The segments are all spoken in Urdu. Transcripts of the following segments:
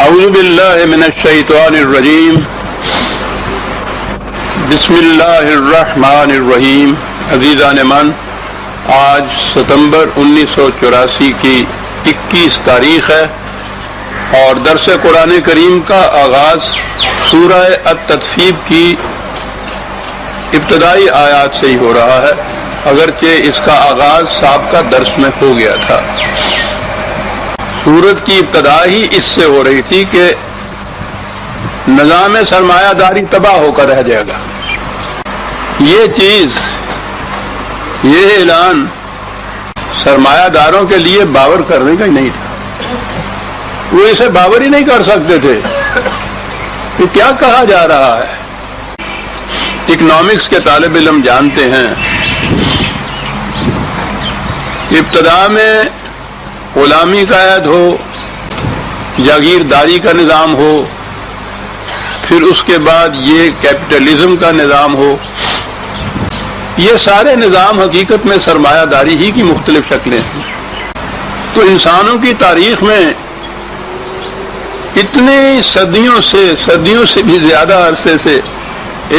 اعوذ باللہ من الشیطان الرجیم بسم اللہ الرحمن الرحیم۔ عزیزان من، آج ستمبر 1984 کی 21 تاریخ ہے اور درس قرآن کریم کا آغاز سورہ التطفیف کی ابتدائی آیات سے ہی ہو رہا ہے، اگرچہ اس کا آغاز سابقہ درس میں ہو گیا تھا۔ سورت کی ابتدا ہی اس سے ہو رہی تھی کہ نظام سرمایہ داری تباہ ہو کر رہ جائے گا۔ یہ چیز، یہ اعلان سرمایہ داروں کے لیے باور کرنے کا ہی نہیں تھا، وہ اسے باور ہی نہیں کر سکتے تھے کہ کیا کہا جا رہا ہے۔ اکنامکس کے طالب علم جانتے ہیں، ابتدا میں غلامی کا عہد ہو، جاگیرداری کا نظام ہو، پھر اس کے بعد یہ کیپٹلزم کا نظام ہو، یہ سارے نظام حقیقت میں سرمایہ داری ہی کی مختلف شکلیں ہیں۔ تو انسانوں کی تاریخ میں اتنی صدیوں سے بھی زیادہ عرصے سے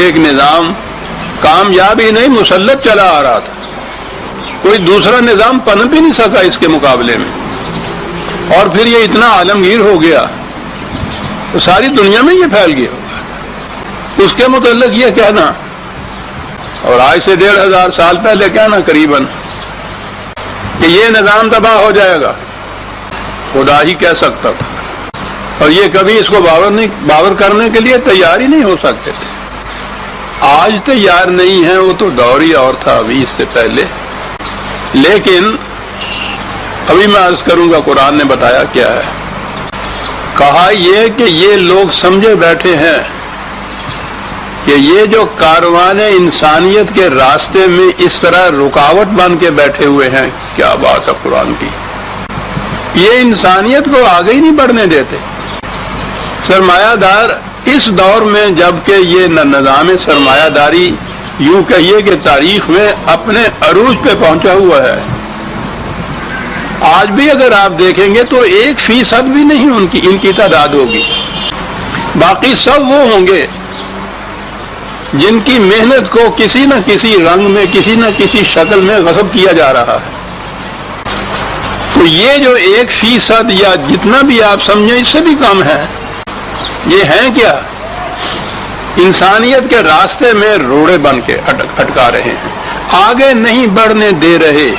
ایک نظام کامیاب ہی نہیں مسلط چلا آ رہا تھا، کوئی دوسرا نظام پنپ ہی نہیں سکا اس کے مقابلے میں، اور پھر یہ اتنا عالمگیر ہو گیا تو ساری دنیا میں یہ پھیل گیا۔ اس کے متعلق یہ کہنا، اور آج سے 1500 سال پہلے کہنا قریباً، کہ یہ نظام تباہ ہو جائے گا، خدا ہی کہہ سکتا تھا، اور یہ کبھی اس کو باور کرنے کے لیے تیار ہی نہیں ہو سکتے تھے۔ آج تیار نہیں ہیں، وہ تو دور ہی اور تھا ابھی اس سے پہلے۔ لیکن ابھی میں عرض کروں گا قرآن نے بتایا کیا ہے۔ کہا یہ کہ یہ لوگ سمجھے بیٹھے ہیں کہ یہ جو کاروان انسانیت کے راستے میں اس طرح رکاوٹ بن کے بیٹھے ہوئے ہیں، کیا بات ہے قرآن کی، یہ انسانیت کو آگے ہی نہیں بڑھنے دیتے۔ سرمایہ دار اس دور میں، جبکہ یہ نظام سرمایہ داری یوں کہیے کہ تاریخ میں اپنے عروج پہ پہنچا ہوا ہے، آج بھی اگر آپ دیکھیں گے تو 1% بھی نہیں ان کی تعداد ہوگی، باقی سب وہ ہوں گے جن کی محنت کو کسی نہ کسی رنگ میں، کسی نہ کسی شکل میں غصب کیا جا رہا ہے۔ تو یہ جو 1% یا جتنا بھی آپ سمجھیں اس سے بھی کم ہے، یہ ہیں کیا؟ انسانیت کے راستے میں روڑے بن کے اٹکا رہے ہیں، آگے نہیں بڑھنے دے رہے۔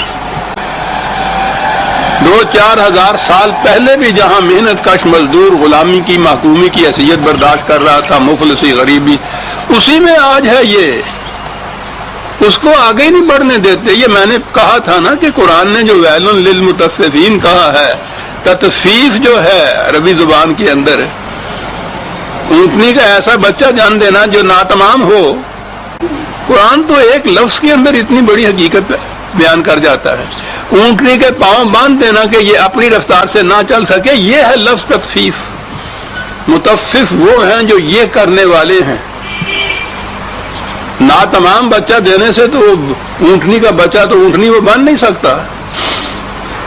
2-4 ہزار سال پہلے بھی جہاں محنت کش مزدور غلامی کی، محکومی کی حیثیت برداشت کر رہا تھا، مفلسی، غریبی، اسی میں آج ہے یہ، اس کو آگے نہیں بڑھنے دیتے۔ یہ میں نے کہا تھا نا کہ قرآن نے جو ویل للمطففین کہا ہے، تطفیف جو ہے عربی زبان کے اندر، اونٹنی کا ایسا بچہ جان دینا جو ناتمام ہو، قرآن تو ایک لفظ کے اندر اتنی بڑی حقیقت بیان کر جاتا ہے۔ اونٹنی کے پاؤں باندھ دینا کہ یہ اپنی رفتار سے نہ چل سکے، یہ ہے لفظ تطفیف۔ مطفف وہ ہیں جو یہ کرنے والے ہیں۔ ناتمام بچہ دینے سے تو اونٹنی کا بچہ تو اونٹنی وہ باندھ نہیں سکتا،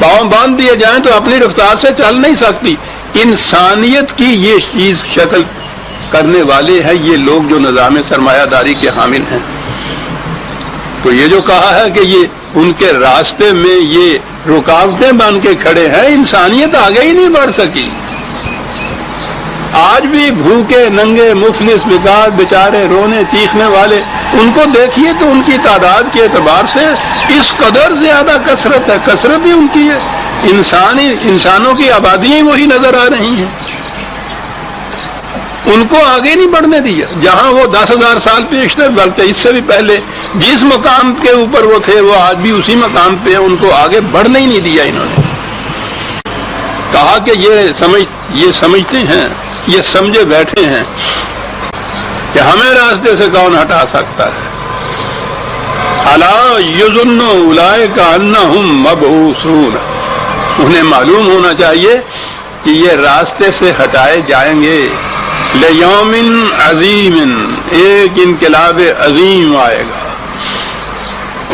پاؤں باندھ دیے جائیں تو اپنی رفتار سے چل نہیں سکتی۔ انسانیت کی یہ چیز شکل کرنے والے ہیں یہ لوگ جو نظام سرمایہ داری کے حامل ہیں۔ تو یہ جو کہا ہے کہ یہ ان کے راستے میں یہ رکاوٹیں بن کے کھڑے ہیں، انسانیت آگے ہی نہیں بڑھ سکی۔ آج بھی بھوکے ننگے مفلس بیچارے رونے چیخنے والے، ان کو دیکھیے تو ان کی تعداد کے اعتبار سے اس قدر زیادہ کثرت ہے، کثرت ہی ان کی ہے، انسانوں کی آبادیاں وہی نظر آ رہی ہیں، ان کو آگے نہیں بڑھنے دیا۔ جہاں وہ 10,000 سال پیشتر، بلکہ اس سے بھی پہلے جس مقام کے اوپر وہ تھے وہ آج بھی اسی مقام پہ ہیں، ان کو آگے بڑھنے ہی نہیں دیا انہوں نے۔ کہا کہ یہ سمجھتے ہیں، یہ سمجھے بیٹھے ہیں کہ ہمیں راستے سے کون ہٹا سکتا ہے۔ الا یظن اولئک انہم مبعوثون، انہیں معلوم ہونا چاہیے کہ یہ راستے سے ہٹائے جائیں گے۔ لیوم عظیم، ایک انقلاب عظیم آئے گا،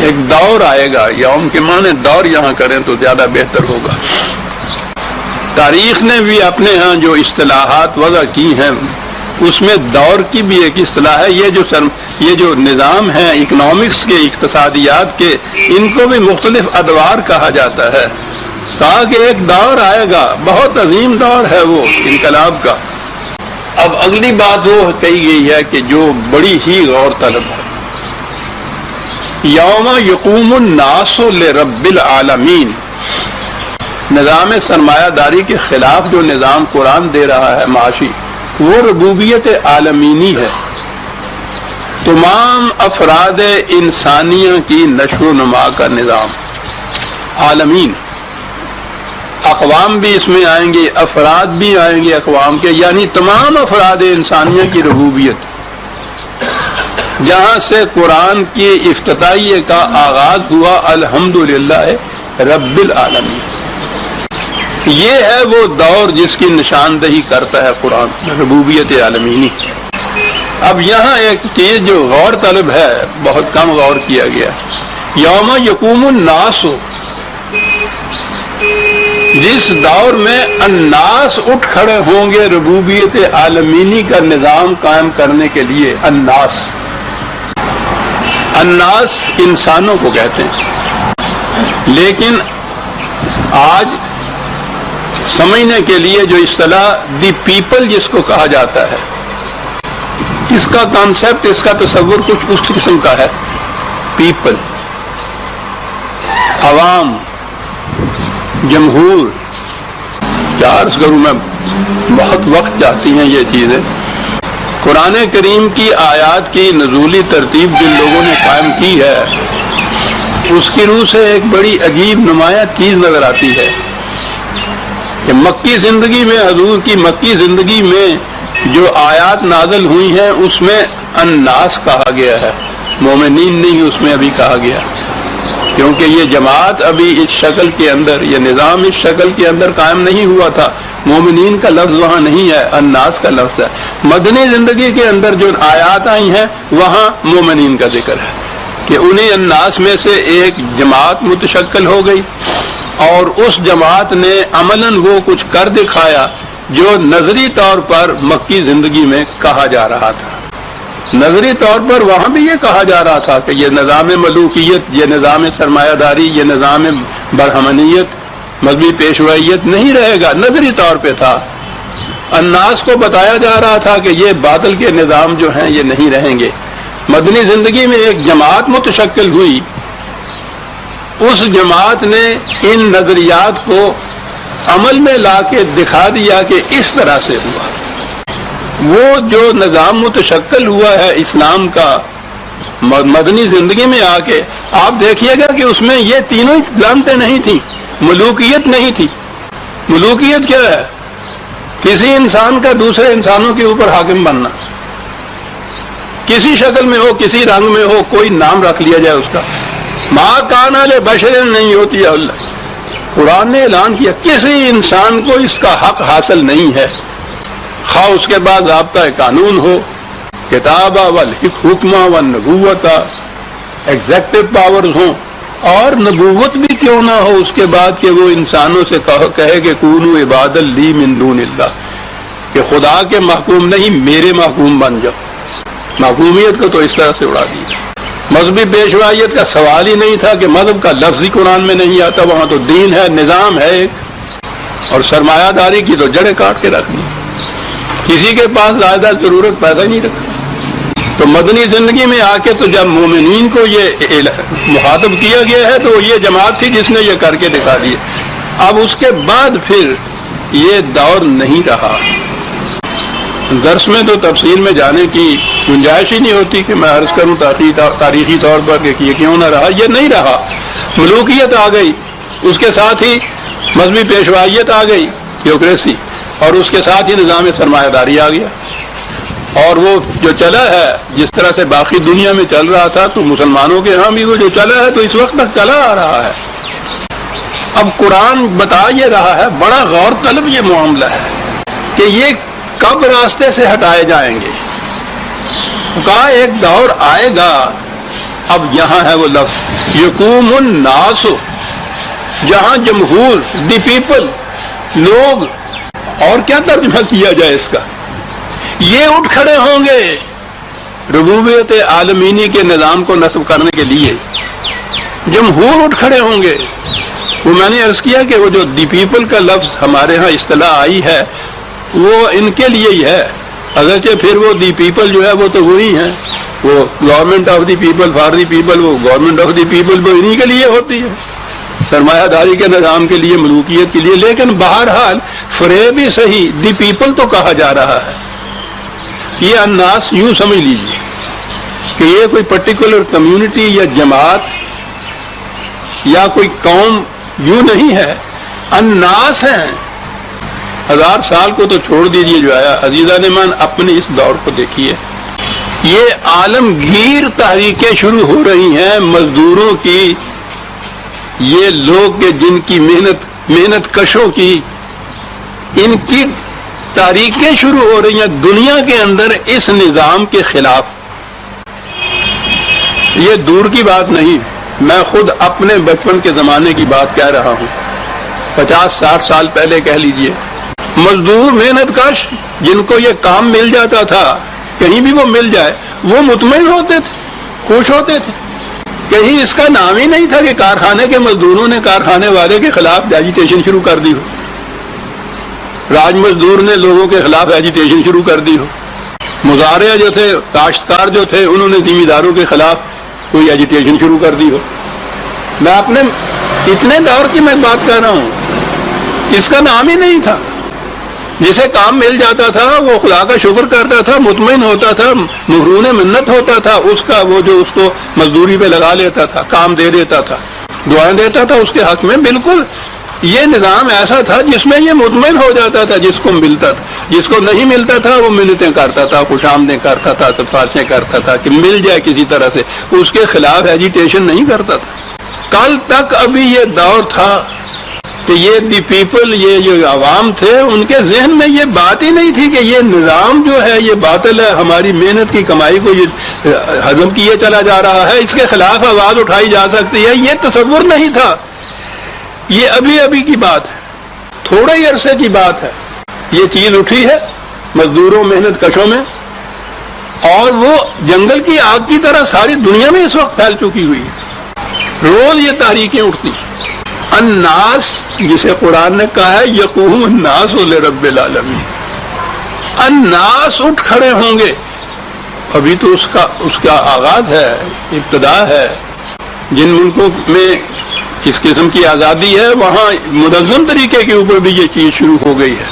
ایک دور آئے گا۔ یوم کے معنی دور یہاں کریں تو زیادہ بہتر ہوگا۔ تاریخ نے بھی اپنے ہاں جو اصطلاحات وضع کی ہیں اس میں دور کی بھی ایک اصطلاح ہے. یہ جو نظام ہیں اکنامکس کے، اقتصادیات کے، ان کو بھی مختلف ادوار کہا جاتا ہے. کہا کہ ایک دور آئے گا، بہت عظیم دور ہے وہ انقلاب کا. اب اگلی بات وہ کہی گئی ہے کہ جو بڑی ہی غور طلب ہے، یوم یقوم الناس لرب العالمین. نظام سرمایہ داری کے خلاف جو نظام قرآن دے رہا ہے معاشی، وہ ربوبیت عالمینی ہے. تمام افراد انسانیہ کی نشو و نما کا نظام. عالمین، اقوام بھی اس میں آئیں گے، افراد بھی آئیں گے اقوام کے، یعنی تمام افراد انسانیہ کی ربوبیت. جہاں سے قرآن کی افتتاحیہ کا آغاز ہوا الحمدللہ رب العالمین. یہ ہے وہ دور جس کی نشاندہی کرتا ہے قرآن، ربوبیت عالمینی. اب یہاں ایک چیز جو غور طلب ہے، بہت کم غور کیا گیا. یوم یقوم الناس، جس دور میں الناس اٹھ کھڑے ہوں گے ربوبیت عالمینی کا نظام قائم کرنے کے لیے. الناس انسانوں کو کہتے ہیں، لیکن آج سمجھنے کے لیے جو اصطلاح دی پیپل جس کو کہا جاتا ہے، اس کا کانسیپٹ، اس کا تصور کچھ اس قسم کا ہے. پیپل، عوام، جمہور. کیا عرض کروں میں، بہت وقت چاہتی ہیں یہ چیزیں. قرآن کریم کی آیات کی نزولی ترتیب جن لوگوں نے قائم کی ہے، اس کی روح سے ایک بڑی عجیب نمایاں چیز نظر آتی ہے کہ مکی زندگی میں، حضور کی مکی زندگی میں جو آیات نازل ہوئی ہیں اس میں الناس کہا گیا ہے، مومنین نہیں اس میں ابھی کہا گیا، کیونکہ یہ جماعت ابھی اس شکل کے اندر، یہ نظام اس شکل کے اندر قائم نہیں ہوا تھا. مومنین کا لفظ وہاں نہیں ہے، الناس کا لفظ ہے. مدنی زندگی کے اندر جو آیات آئی ہیں وہاں مومنین کا ذکر ہے کہ انہیں الناس میں سے ایک جماعت متشکل ہو گئی، اور اس جماعت نے عملاً وہ کچھ کر دکھایا جو نظری طور پر مکی زندگی میں کہا جا رہا تھا. نظری طور پر وہاں بھی یہ کہا جا رہا تھا کہ یہ نظام ملوکیت، یہ نظام سرمایہ داری، یہ نظام برہمنیت، مذہبی پیشوائیت نہیں رہے گا. نظری طور پہ تھا. الناس کو بتایا جا رہا تھا کہ یہ باطل کے نظام جو ہیں یہ نہیں رہیں گے. مدنی زندگی میں ایک جماعت متشکل ہوئی، اس جماعت نے ان نظریات کو عمل میں لا کے دکھا دیا کہ اس طرح سے ہوا. وہ جو نظام متشکل ہوا ہے اسلام کا مدنی زندگی میں آ کے، آپ دیکھیے گا کہ اس میں یہ تینوں علامتیں نہیں تھیں. ملوکیت نہیں تھی. ملوکیت کیا ہے؟ کسی انسان کا دوسرے انسانوں کے اوپر حاکم بننا، کسی شکل میں ہو، کسی رنگ میں ہو، کوئی نام رکھ لیا جائے اس کا. ماں کانا لے بشر نہیں ہوتی ہے. اللہ قرآن نے اعلان کیا کسی انسان کو اس کا حق حاصل نہیں ہے، خواہ اس کے بعد ضابطہ قانون ہو، کتابہ والحکمہ والنبوتہ، ایگزیکٹو پاورز ہوں، اور نبوت بھی کیوں نہ ہو اس کے بعد کہ وہ انسانوں سے کہے کہ کونوا عبادا لی من دون اللہ، کہ خدا کے محکوم نہیں میرے محکوم بن جاؤ. محکومیت کو تو اس طرح سے اڑا دیا. مذہبی پیشوائیت کا سوال ہی نہیں تھا کہ مذہب کا لفظ ہی قرآن میں نہیں آتا. وہاں تو دین ہے، نظام ہے ایک، اور سرمایہ داری کی تو جڑیں کاٹ کے رکھنی. کسی کے پاس زیادہ ضرورت پیدا نہیں رکھا. تو مدنی زندگی میں آ کے تو جب مومنین کو یہ مخاطب کیا گیا ہے تو یہ جماعت تھی جس نے یہ کر کے دکھا دیا. اب اس کے بعد پھر یہ دور نہیں رہا. درس میں تو تفصیل میں جانے کی گنجائش ہی نہیں ہوتی کہ میں عرض کروں تاریخی طور پر کہ یہ کیوں نہ رہا. یہ نہیں رہا. ملوکیت آ گئی، اس کے ساتھ ہی مذہبی پیشوائیت آ گئی، تھیوکریسی، اور اس کے ساتھ ہی نظام سرمایہ داری آ گیا. اور وہ جو چلا ہے جس طرح سے باقی دنیا میں چل رہا تھا تو مسلمانوں کے ہاں بھی وہ جو چلا ہے تو اس وقت تک چلا آ رہا ہے. اب قرآن بتا یہ رہا ہے، بڑا غور طلب یہ معاملہ ہے کہ یہ کب راستے سے ہٹائے جائیں گے. کہا ایک دور آئے گا. اب یہاں ہے وہ لفظ یقوم الناس، جہاں جمہور، دی پیپل، لوگ، اور کیا ترجمہ کیا جائے اس کا، یہ اٹھ کھڑے ہوں گے ربوبیت عالمینی کے نظام کو نصب کرنے کے لیے، جمہور اٹھ کھڑے ہوں گے۔ وہ میں نے عرض کیا کہ وہ جو دی پیپل کا لفظ ہمارے ہاں اصطلاح آئی ہے وہ ان کے لیے ہی ہے، اگرچہ پھر وہ دی پیپل جو ہے وہ تو وہی ہیں، وہ government of the people for the people, وہ گورنمنٹ آف دی پیپل وہ انہی کے لیے ہوتی ہے، سرمایہ داری کے نظام کے لیے، ملوکیت کے لیے، لیکن بہرحال فریب ہی صحیح دی پیپل تو کہا جا رہا ہے۔ یہ الناس یوں سمجھ لیجیے کہ یہ کوئی پرٹیکولر کمیونٹی یا جماعت یا کوئی قوم یوں نہیں ہے، الناس ہیں۔ 1000 سال کو تو چھوڑ دیجیے جو آیا، عزیزان ایمان اپنے اس دور کو دیکھیے، یہ عالمگیر تحریکیں شروع ہو رہی ہیں مزدوروں کی، یہ لوگ کہ جن کی محنت کشوں کی، ان کی تحریکیں شروع ہو رہی ہیں دنیا کے اندر اس نظام کے خلاف۔ یہ دور کی بات نہیں، میں خود اپنے بچپن کے زمانے کی بات کہہ رہا ہوں، 50-60 سال پہلے کہہ لیجئے۔ مزدور محنت کش جن کو یہ کام مل جاتا تھا، کہیں بھی وہ مل جائے، وہ مطمئن ہوتے تھے، خوش ہوتے تھے۔ کہیں اس کا نام ہی نہیں تھا کہ کارخانے کے مزدوروں نے کارخانے والے کے خلاف ایجیٹیشن شروع کر دی ہو، راج مزدور نے لوگوں کے خلاف ایجیٹیشن شروع کر دی ہو، مزارع جو تھے، کاشتکار جو تھے، انہوں نے ذمہ داروں کے خلاف کوئی ایجیٹیشن شروع کر دی ہو۔ میں اپنے اتنے دور کی میں بات کر رہا ہوں، اس کا نام ہی نہیں تھا۔ جسے کام مل جاتا تھا وہ خدا کا شکر کرتا تھا، مطمئن ہوتا تھا، مغرون منت ہوتا تھا اس کا، وہ جو اس کو مزدوری پہ لگا لیتا تھا، کام دے دیتا تھا، دعائیں دیتا تھا اس کے حق میں۔ بالکل یہ نظام ایسا تھا جس میں یہ مطمئن ہو جاتا تھا جس کو ملتا تھا، جس کو نہیں ملتا تھا وہ منتیں کرتا تھا، خوش آمدیں کرتا تھا، سفارشیں کرتا تھا کہ مل جائے کسی طرح سے، اس کے خلاف ایجیٹیشن نہیں کرتا تھا۔ کل تک ابھی یہ دور تھا کہ یہ دی پیپل، یہ جو عوام تھے، ان کے ذہن میں یہ بات ہی نہیں تھی کہ یہ نظام جو ہے یہ باطل ہے، ہماری محنت کی کمائی کو یہ ہضم کیے چلا جا رہا ہے، اس کے خلاف آواز اٹھائی جا سکتی ہے، یہ تصور نہیں تھا۔ یہ ابھی ابھی کی بات ہے، تھوڑے ہی عرصے کی بات ہے، یہ چیز اٹھی ہے مزدوروں محنت کشوں میں، اور وہ جنگل کی آگ کی طرح ساری دنیا میں اس وقت پھیل چکی ہوئی ہے۔ روز یہ تحریکیں اٹھتی ہیں۔ الناس جسے قرآن نے کہا ہے یقوم الناس لرب العالمین، الناس اٹھ کھڑے ہوں گے۔ ابھی تو اس کا آغاز ہے، ابتدا ہے۔ جن ملکوں میں اس قسم کی آزادی ہے وہاں منظم طریقے کے اوپر بھی یہ چیز شروع ہو گئی ہے،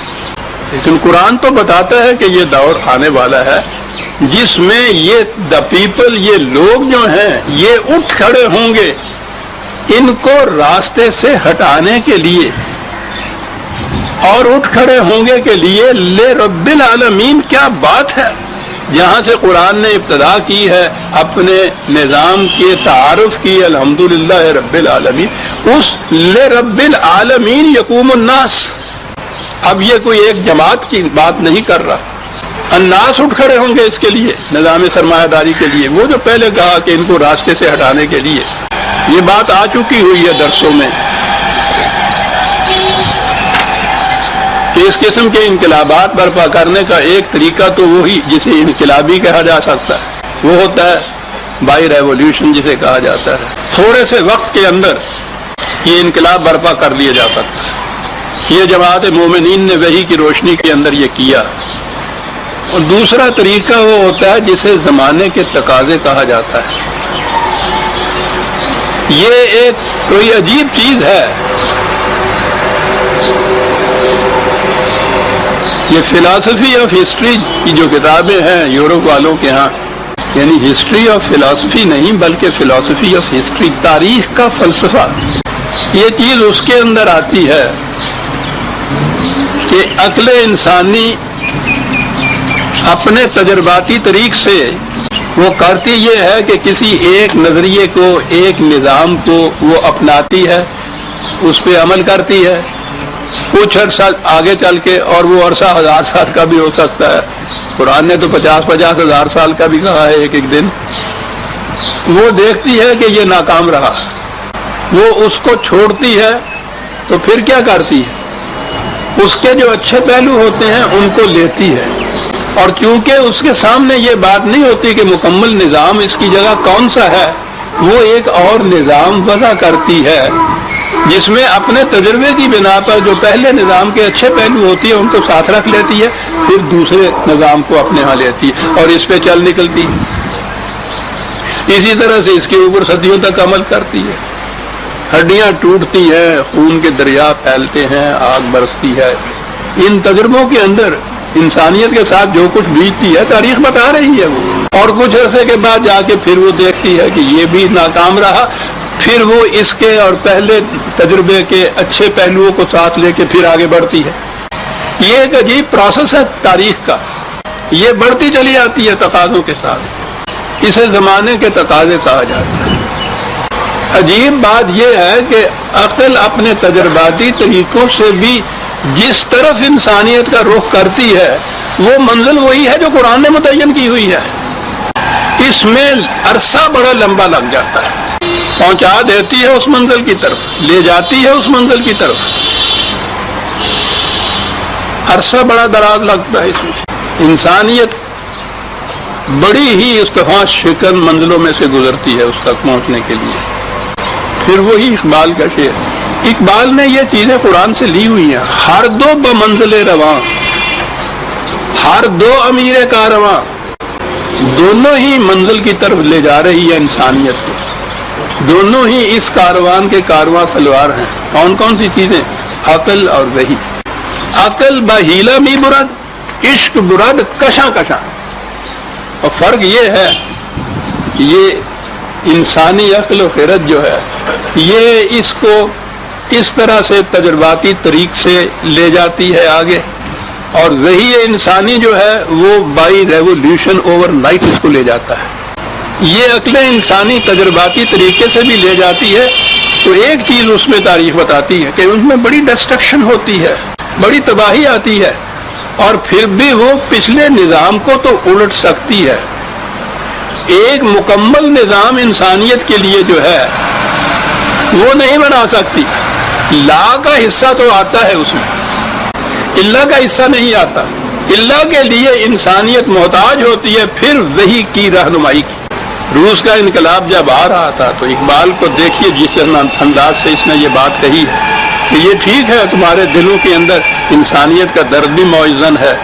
لیکن قرآن تو بتاتا ہے کہ یہ دور آنے والا ہے جس میں یہ دا پیپل، یہ لوگ جو ہیں یہ اٹھ کھڑے ہوں گے ان کو راستے سے ہٹانے کے لیے، اور اٹھ کھڑے ہوں گے کے لیے لے رب العالمین۔ کیا بات ہے! جہاں سے قرآن نے ابتدا کی ہے اپنے نظام کے تعارف کی، الحمدللہ رب العالمین، اس لے رب العالمین یقوم الناس۔ اب یہ کوئی ایک جماعت کی بات نہیں کر رہا، الناس اٹھ کھڑے ہوں گے اس کے لیے، نظام سرمایہ داری کے لیے، وہ جو پہلے کہا کہ ان کو راستے سے ہٹانے کے لیے۔ یہ بات آ چکی ہوئی ہے درسوں میں کہ اس قسم کے انقلابات برپا کرنے کا ایک طریقہ تو وہی جسے انقلابی کہا جا سکتا ہے، وہ ہوتا ہے بائی ریولیوشن جسے کہا جاتا ہے۔ تھوڑے سے وقت کے اندر یہ انقلاب برپا کر لیا جا سکتا ہے۔ یہ جماعت مومنین نے وحی کی روشنی کے اندر یہ کیا۔ اور دوسرا طریقہ وہ ہوتا ہے جسے زمانے کے تقاضے کہا جاتا ہے۔ یہ ایک کوئی عجیب چیز ہے، یہ فلاسفی آف ہسٹری کی جو کتابیں ہیں یورپ والوں کے ہاں، یعنی ہسٹری آف فلاسفی نہیں بلکہ فلاسفی آف ہسٹری، تاریخ کا فلسفہ، یہ چیز اس کے اندر آتی ہے کہ عقل انسانی اپنے تجرباتی طریق سے وہ کرتی یہ ہے کہ کسی ایک نظریے کو، ایک نظام کو وہ اپناتی ہے، اس پہ عمل کرتی ہے، کچھ عرصہ آگے چل کے، اور وہ عرصہ 1000 سال کا بھی ہو سکتا ہے، قرآن نے تو 50-50 ہزار سال کا بھی کہا ہے ایک دن۔ وہ دیکھتی ہے کہ یہ ناکام رہا، وہ اس کو چھوڑتی ہے، تو پھر کیا کرتی ہے؟ اس کے جو اچھے پہلو ہوتے ہیں ان کو لیتی ہے، اور چونکہ اس کے سامنے یہ بات نہیں ہوتی کہ مکمل نظام اس کی جگہ کون سا ہے، وہ ایک اور نظام وضع کرتی ہے جس میں اپنے تجربے کی بنا پر جو پہلے نظام کے اچھے پہلو ہوتی ہے ان کو ساتھ رکھ لیتی ہے، پھر دوسرے نظام کو اپنے ہاں لیتی ہے اور اس پہ چل نکلتی ہے۔ اسی طرح سے اس کے اوپر صدیوں تک عمل کرتی ہے، ہڈیاں ٹوٹتی ہیں، خون کے دریا پھیلتے ہیں، آگ برستی ہے۔ ان تجربوں کے اندر انسانیت کے ساتھ جو کچھ بیتتی ہے تاریخ بتا رہی ہے وہ، اور کچھ عرصے کے بعد جا کے پھر وہ دیکھتی ہے کہ یہ بھی ناکام رہا، پھر وہ اس کے اور پہلے تجربے کے اچھے پہلوؤں کو ساتھ لے کے پھر آگے بڑھتی ہے۔ یہ ایک عجیب پروسیس ہے تاریخ کا، یہ بڑھتی چلی آتی ہے تقاضوں کے ساتھ، اسے زمانے کے تقاضے کہا جاتا ہے۔ عجیب بات یہ ہے کہ عقل اپنے تجرباتی طریقوں سے بھی جس طرف انسانیت کا رخ کرتی ہے وہ منزل وہی ہے جو قرآن نے متعین کی ہوئی ہے، اس میں عرصہ بڑا لمبا لگ جاتا ہے، پہنچا دیتی ہے اس منزل کی طرف، لے جاتی ہے اس منزل کی طرف، عرصہ بڑا دراز لگتا ہے اس میں۔ انسانیت بڑی ہی استفاق شکن منزلوں میں سے گزرتی ہے اس تک پہنچنے کے لیے۔ پھر وہی اقبال کا شعر، اقبال نے یہ چیزیں قرآن سے لی ہوئی ہیں، ہر دو بمنزل رواں، ہر دو امیر کارواں، دونوں ہی منزل کی طرف لے جا رہی ہے انسانیت کو، دونوں ہی اس کاروان کے کارواں سلوار ہیں۔ کون کون سی چیزیں؟ عقل اور وحی۔ عقل بہیلا بھی برد، عشق برد کشاں کشاں۔ اور فرق یہ ہے، یہ انسانی عقل و خرد جو ہے یہ اس کو اس طرح سے تجرباتی طریق سے لے جاتی ہے آگے، اور وہی انسانی جو ہے وہ بائی ریولیوشن اوور نائٹ اس کو لے جاتا ہے۔ یہ عقل انسانی تجرباتی طریقے سے بھی لے جاتی ہے تو ایک چیز اس میں تاریخ بتاتی ہے کہ اس میں بڑی ڈسٹرکشن ہوتی ہے، بڑی تباہی آتی ہے، اور پھر بھی وہ پچھلے نظام کو تو الٹ سکتی ہے۔ ایک مکمل نظام انسانیت کے لیے جو ہے وہ نہیں بنا سکتی، لا کا حصہ تو آتا ہے اس میں، اللہ کا حصہ نہیں آتا۔ اللہ کے لیے انسانیت محتاج ہوتی ہے پھر وہی کی رہنمائی کی۔ روس کا انقلاب جب آ رہا تھا تو اقبال کو دیکھیے جس انداز سے اس نے یہ بات کہی ہے کہ یہ ٹھیک ہے تمہارے دلوں کے اندر انسانیت کا درد بھی موزن ہے،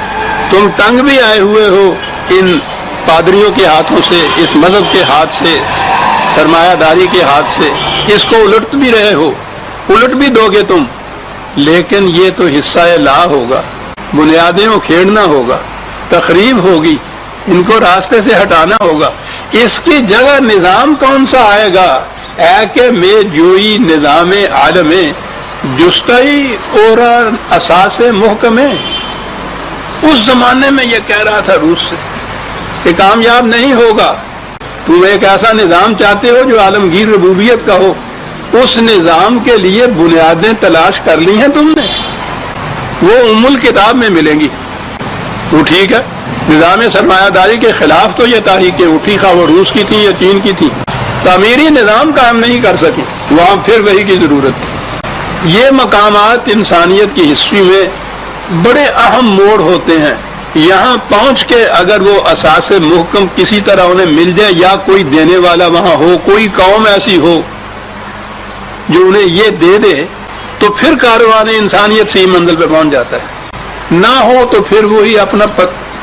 تم تنگ بھی آئے ہوئے ہو ان پادریوں کے ہاتھوں سے، اس مذہب کے ہاتھ سے، سرمایہ داری کے ہاتھ سے، اس کو الٹ بھی رہے ہو، الٹ بھی دو گے تم، لیکن یہ تو حصہ لا ہوگا، بنیادیں کھیڑنا ہوگا، تخریب ہوگی، ان کو راستے سے ہٹانا ہوگا۔ اس کی جگہ نظام کون سا آئے گا؟ اے کہ میں جوئی نظام عالم جستئی اور اساس محکم۔ اس زمانے میں یہ کہہ رہا تھا روس سے کہ کامیاب نہیں ہوگا، تم ایک ایسا نظام چاہتے ہو جو عالمگیر ربوبیت کا ہو، اس نظام کے لیے بنیادیں تلاش کر لی ہیں تم نے، وہ ام الکتاب میں ملیں گی۔ وہ ٹھیک ہے، نظام سرمایہ داری کے خلاف تو یہ تحریکیں اٹھی، خواہ وہ روس کی تھی یا چین کی تھی، تعمیری نظام کام نہیں کر سکی، وہاں پھر وہی کی ضرورت تھی۔ یہ مقامات انسانیت کی ہسٹری میں بڑے اہم موڑ ہوتے ہیں، یہاں پہنچ کے اگر وہ اساس محکم کسی طرح انہیں مل جائے یا کوئی دینے والا وہاں ہو، کوئی قوم ایسی ہو جو انہیں یہ دے دے، تو پھر کاروان انسانیت سے ہی منزل پہ پہنچ جاتا ہے۔ نہ ہو تو پھر وہی اپنا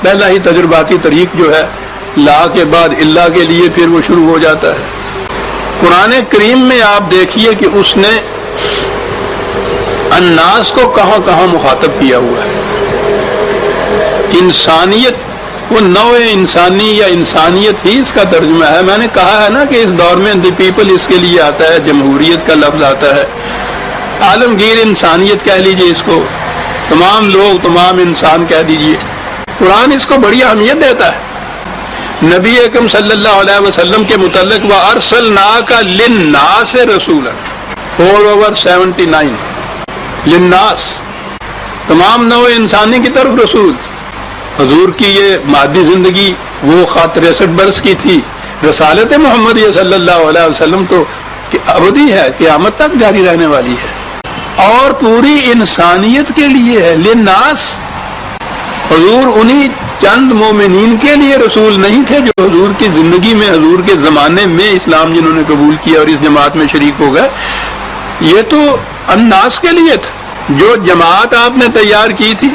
پہلا ہی تجرباتی طریق جو ہے لا کے بعد اللہ کے لیے پھر وہ شروع ہو جاتا ہے۔ قرآن کریم میں آپ دیکھیے کہ اس نے الناس کو کہاں کہاں مخاطب کیا ہوا ہے۔ انسانیت، وہ نوع انسانی یا انسانیت ہی اس کا ترجمہ ہے۔ میں نے کہا ہے نا کہ اس دور میں دی پیپل اس کے لیے آتا ہے، جمہوریت کا لفظ آتا ہے، عالمگیر انسانیت کہہ لیجئے اس کو، تمام لوگ، تمام انسان کہہ دیجئے۔ قرآن اس کو بڑی اہمیت دیتا ہے۔ نبی اکرم صلی اللہ علیہ وسلم کے متعلق وَأَرْسَلْنَاكَ لِلنَّاسِ رَسُولًا 4/79 للناس، تمام نوع انسانی کی طرف رسول۔ حضور کی یہ مادی زندگی وہ 63 برس کی تھی، رسالت محمدیہ صلی اللہ علیہ وسلم تو ابدی ہے، قیامت تک جاری رہنے والی ہے۔ اور پوری انسانیت کے لیے ہے، للناس۔ حضور انہی چند مومنین کے لیے رسول نہیں تھے جو حضور کی زندگی میں، حضور کے زمانے میں اسلام جنہوں نے قبول کیا اور اس جماعت میں شریک ہو گئے، یہ تو الناس کے لیے تھا۔ جو جماعت آپ نے تیار کی تھی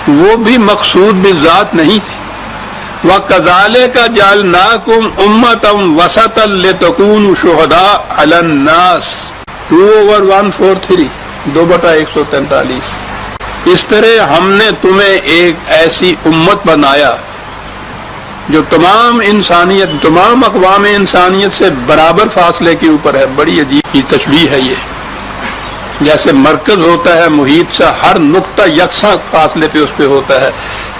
وہ بھی مقصود بالذات نہیں تھی۔ وَكَذَلِكَ جَعَلْنَاكُمْ أُمَّةً وَسَطًا لِتَكُونُوا شُهَدَاءَ عَلَى النَّاسِ 2/143 2/143۔ اس طرح ہم نے تمہیں ایک ایسی امت بنایا جو تمام انسانیت، تمام اقوام انسانیت سے برابر فاصلے کے اوپر ہے۔ بڑی عجیب کی تشبیہ ہے یہ، جیسے مرکز ہوتا ہے محیط سے، ہر نقطہ یکساں فاصلے پہ اس پہ ہوتا ہے،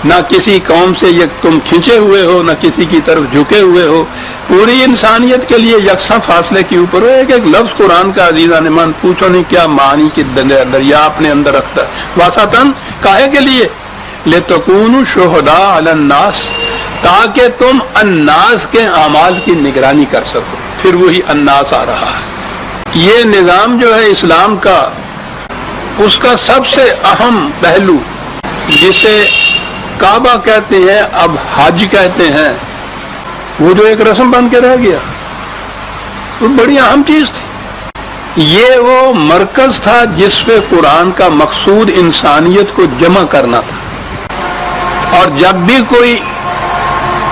نہ کسی قوم سے تم کھنچے ہوئے ہو، نہ کسی کی طرف جھکے ہوئے ہو، پوری انسانیت کے لیے یکساں فاصلے کے اوپر ہو۔ ایک لفظ قرآن کا عزیزان من پوچھو نہیں کیا معنی کی دریا اپنے اندر رکھتا ہے۔ واسطاً کاہے کے لیے؟ لِتَكُونُوا شُهَدَاءَ عَلَى النَّاسِ، تاکہ تم الناس کے اعمال کی نگرانی کر سکو۔ پھر وہی الناس آ رہا ہے۔ یہ نظام جو ہے اسلام کا، اس کا سب سے اہم پہلو جسے کعبہ کہتے ہیں، اب حج کہتے ہیں، وہ جو ایک رسم بن کے رہ گیا، وہ بڑی اہم چیز تھی۔ یہ وہ مرکز تھا جس پہ قرآن کا مقصود انسانیت کو جمع کرنا تھا، اور جب بھی کوئی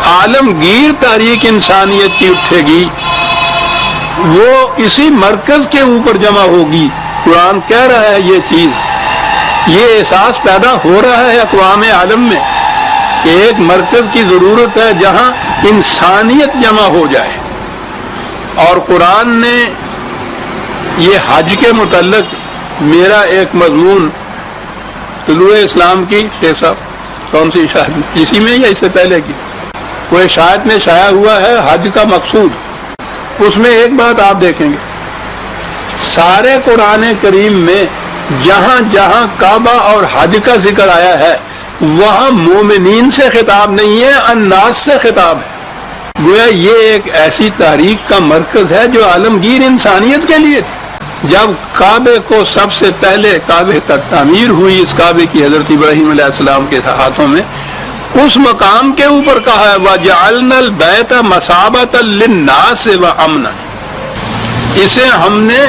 عالمگیر تاریخ انسانیت کی اٹھے گی وہ اسی مرکز کے اوپر جمع ہوگی۔ قرآن کہہ رہا ہے یہ چیز، یہ احساس پیدا ہو رہا ہے اقوام عالم میں کہ ایک مرکز کی ضرورت ہے جہاں انسانیت جمع ہو جائے۔ اور قرآن نے یہ حج کے متعلق میرا ایک مضمون طلوع اسلام کی، شیخ صاحب کون سی شاید اسی میں یا اس سے پہلے کی وہ شاید میں شائع ہوا ہے، حج کا مقصود۔ اس میں ایک بات آپ دیکھیں گے، سارے قرآن کریم میں جہاں جہاں کعبہ اور حج کا ذکر آیا ہے وہاں مومنین سے خطاب نہیں ہے، الناس سے خطاب ہے۔ گویا یہ ایک ایسی تاریخ کا مرکز ہے جو عالمگیر انسانیت کے لیے تھی۔ جب کعبے کو سب سے پہلے کعبے کا تعمیر ہوئی، اس کعبے کی حضرت ابراہیم علیہ السلام کے ہاتھوں میں، اس مقام کے اوپر کہا ہے وَجَعَلْنَا الْبَيْتَ مَثَابَةً لِلنَّاسِ وَأَمْنًا، اسے ہم نے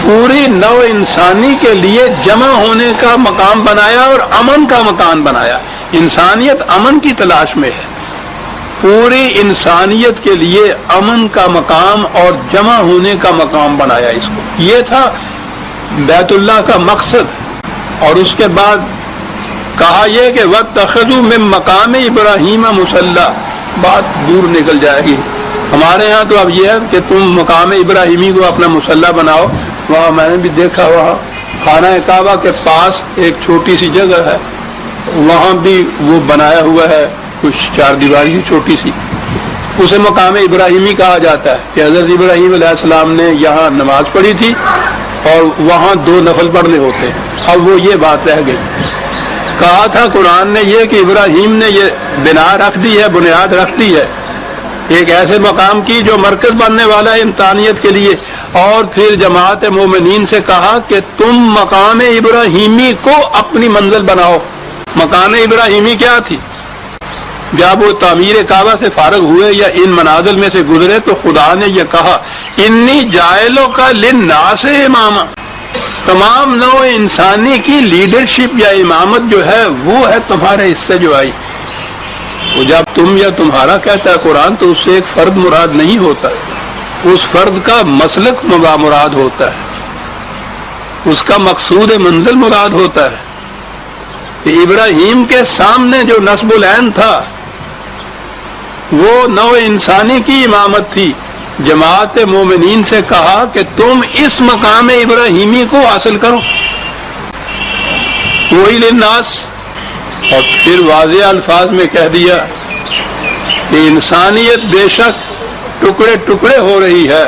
پوری نو انسانی کے لیے جمع ہونے کا مقام بنایا اور امن کا مکان بنایا۔ انسانیت امن کی تلاش میں ہے، پوری انسانیت کے لیے امن کا مقام اور جمع ہونے کا مقام بنایا اس کو۔ یہ تھا بیت اللہ کا مقصد۔ اور اس کے بعد کہا یہ کہ وَاتَّخَذُوا مِن مَّقَامِ إِبْرَاهِيمَ مُصَلًّى، بات دور نکل جائے گی۔ ہمارے ہاں تو اب یہ ہے کہ تم مقام ابراہیمی کو اپنا مصلی بناؤ۔ وہاں میں نے بھی دیکھا، وہاں خانہ کعبہ کے پاس ایک چھوٹی سی جگہ ہے، وہاں بھی وہ بنایا ہوا ہے کچھ چار دیواری چھوٹی سی، اسے مقام ابراہیمی کہا جاتا ہے کہ حضرت ابراہیم علیہ السلام نے یہاں نماز پڑھی تھی اور وہاں 2 نفل پڑھنے ہوتے ہیں۔ اب وہ یہ بات رہ گئی۔ کہا تھا قرآن نے یہ کہ ابراہیم نے یہ بنا رکھ دی ہے، بنیاد رکھ دی ہے ایک ایسے مقام کی جو مرکز بننے والا ہے انسانیت کے لیے۔ اور پھر جماعت مومنین سے کہا کہ تم مقام ابراہیمی کو اپنی منزل بناؤ۔ مقام ابراہیمی کیا تھی؟ جب وہ تعمیر کعبہ سے فارغ ہوئے یا ان منازل میں سے گزرے تو خدا نے یہ کہا انی جاعلک للناس اماما، تمام نوع انسانی کی لیڈرشپ یا امامت جو ہے وہ ہے تمہارے حصے جو آئی۔ وہ جب تم یا تمہارا کہتا ہے قرآن تو اس سے ایک فرد مراد نہیں ہوتا، اس فرد کا مسلک مراد ہوتا ہے، اس کا مقصود منزل مراد ہوتا ہے۔ کہ ابراہیم کے سامنے جو نصب العین تھا وہ نوع انسانی کی امامت تھی۔ جماعت مومنین سے کہا کہ تم اس مقام ابراہیمی کو حاصل کرو، وہی للناس۔ اور پھر واضح الفاظ میں کہہ دیا کہ انسانیت بے شک ٹکڑے ٹکڑے ہو رہی ہے،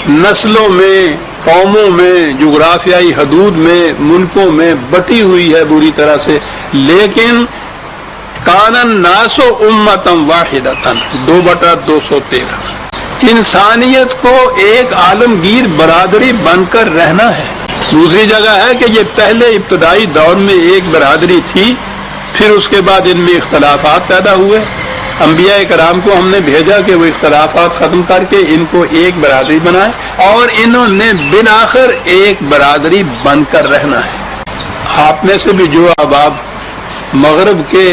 نسلوں میں، قوموں میں، جغرافیائی حدود میں، ملکوں میں بٹی ہوئی ہے بری طرح سے، لیکن کان الناس امۃ واحدۃ 2/213، انسانیت کو ایک عالمگیر برادری بن کر رہنا ہے۔ دوسری جگہ ہے کہ یہ پہلے ابتدائی دور میں ایک برادری تھی، پھر اس کے بعد ان میں اختلافات پیدا ہوئے، انبیاء کرام کو ہم نے بھیجا کہ وہ اختلافات ختم کر کے ان کو ایک برادری بنائے، اور انہوں نے بالآخر ایک برادری بن کر رہنا ہے۔ آپ میں سے بھی جو احباب مغرب کے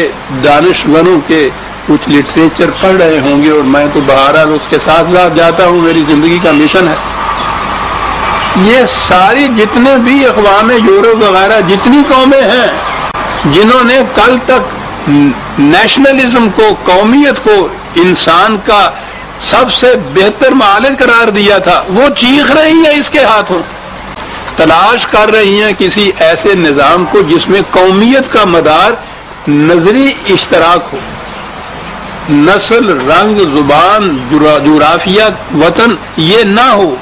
دانشوروں کے کچھ لٹریچر پڑھ رہے ہوں گے، اور میں تو بہرحال اس کے ساتھ ساتھ جاتا ہوں، میری زندگی کا مشن ہے، یہ ساری جتنے بھی اقوام یورپ وغیرہ جتنی قومیں ہیں جنہوں نے کل تک نیشنلزم کو، قومیت کو انسان کا سب سے بہتر معالج قرار دیا تھا، وہ چیخ رہی ہیں اس کے ہاتھوں، تلاش کر رہی ہیں کسی ایسے نظام کو جس میں قومیت کا مدار نظری اشتراک ہو، نسل، رنگ، زبان، جغرافیہ، وطن یہ نہ ہو۔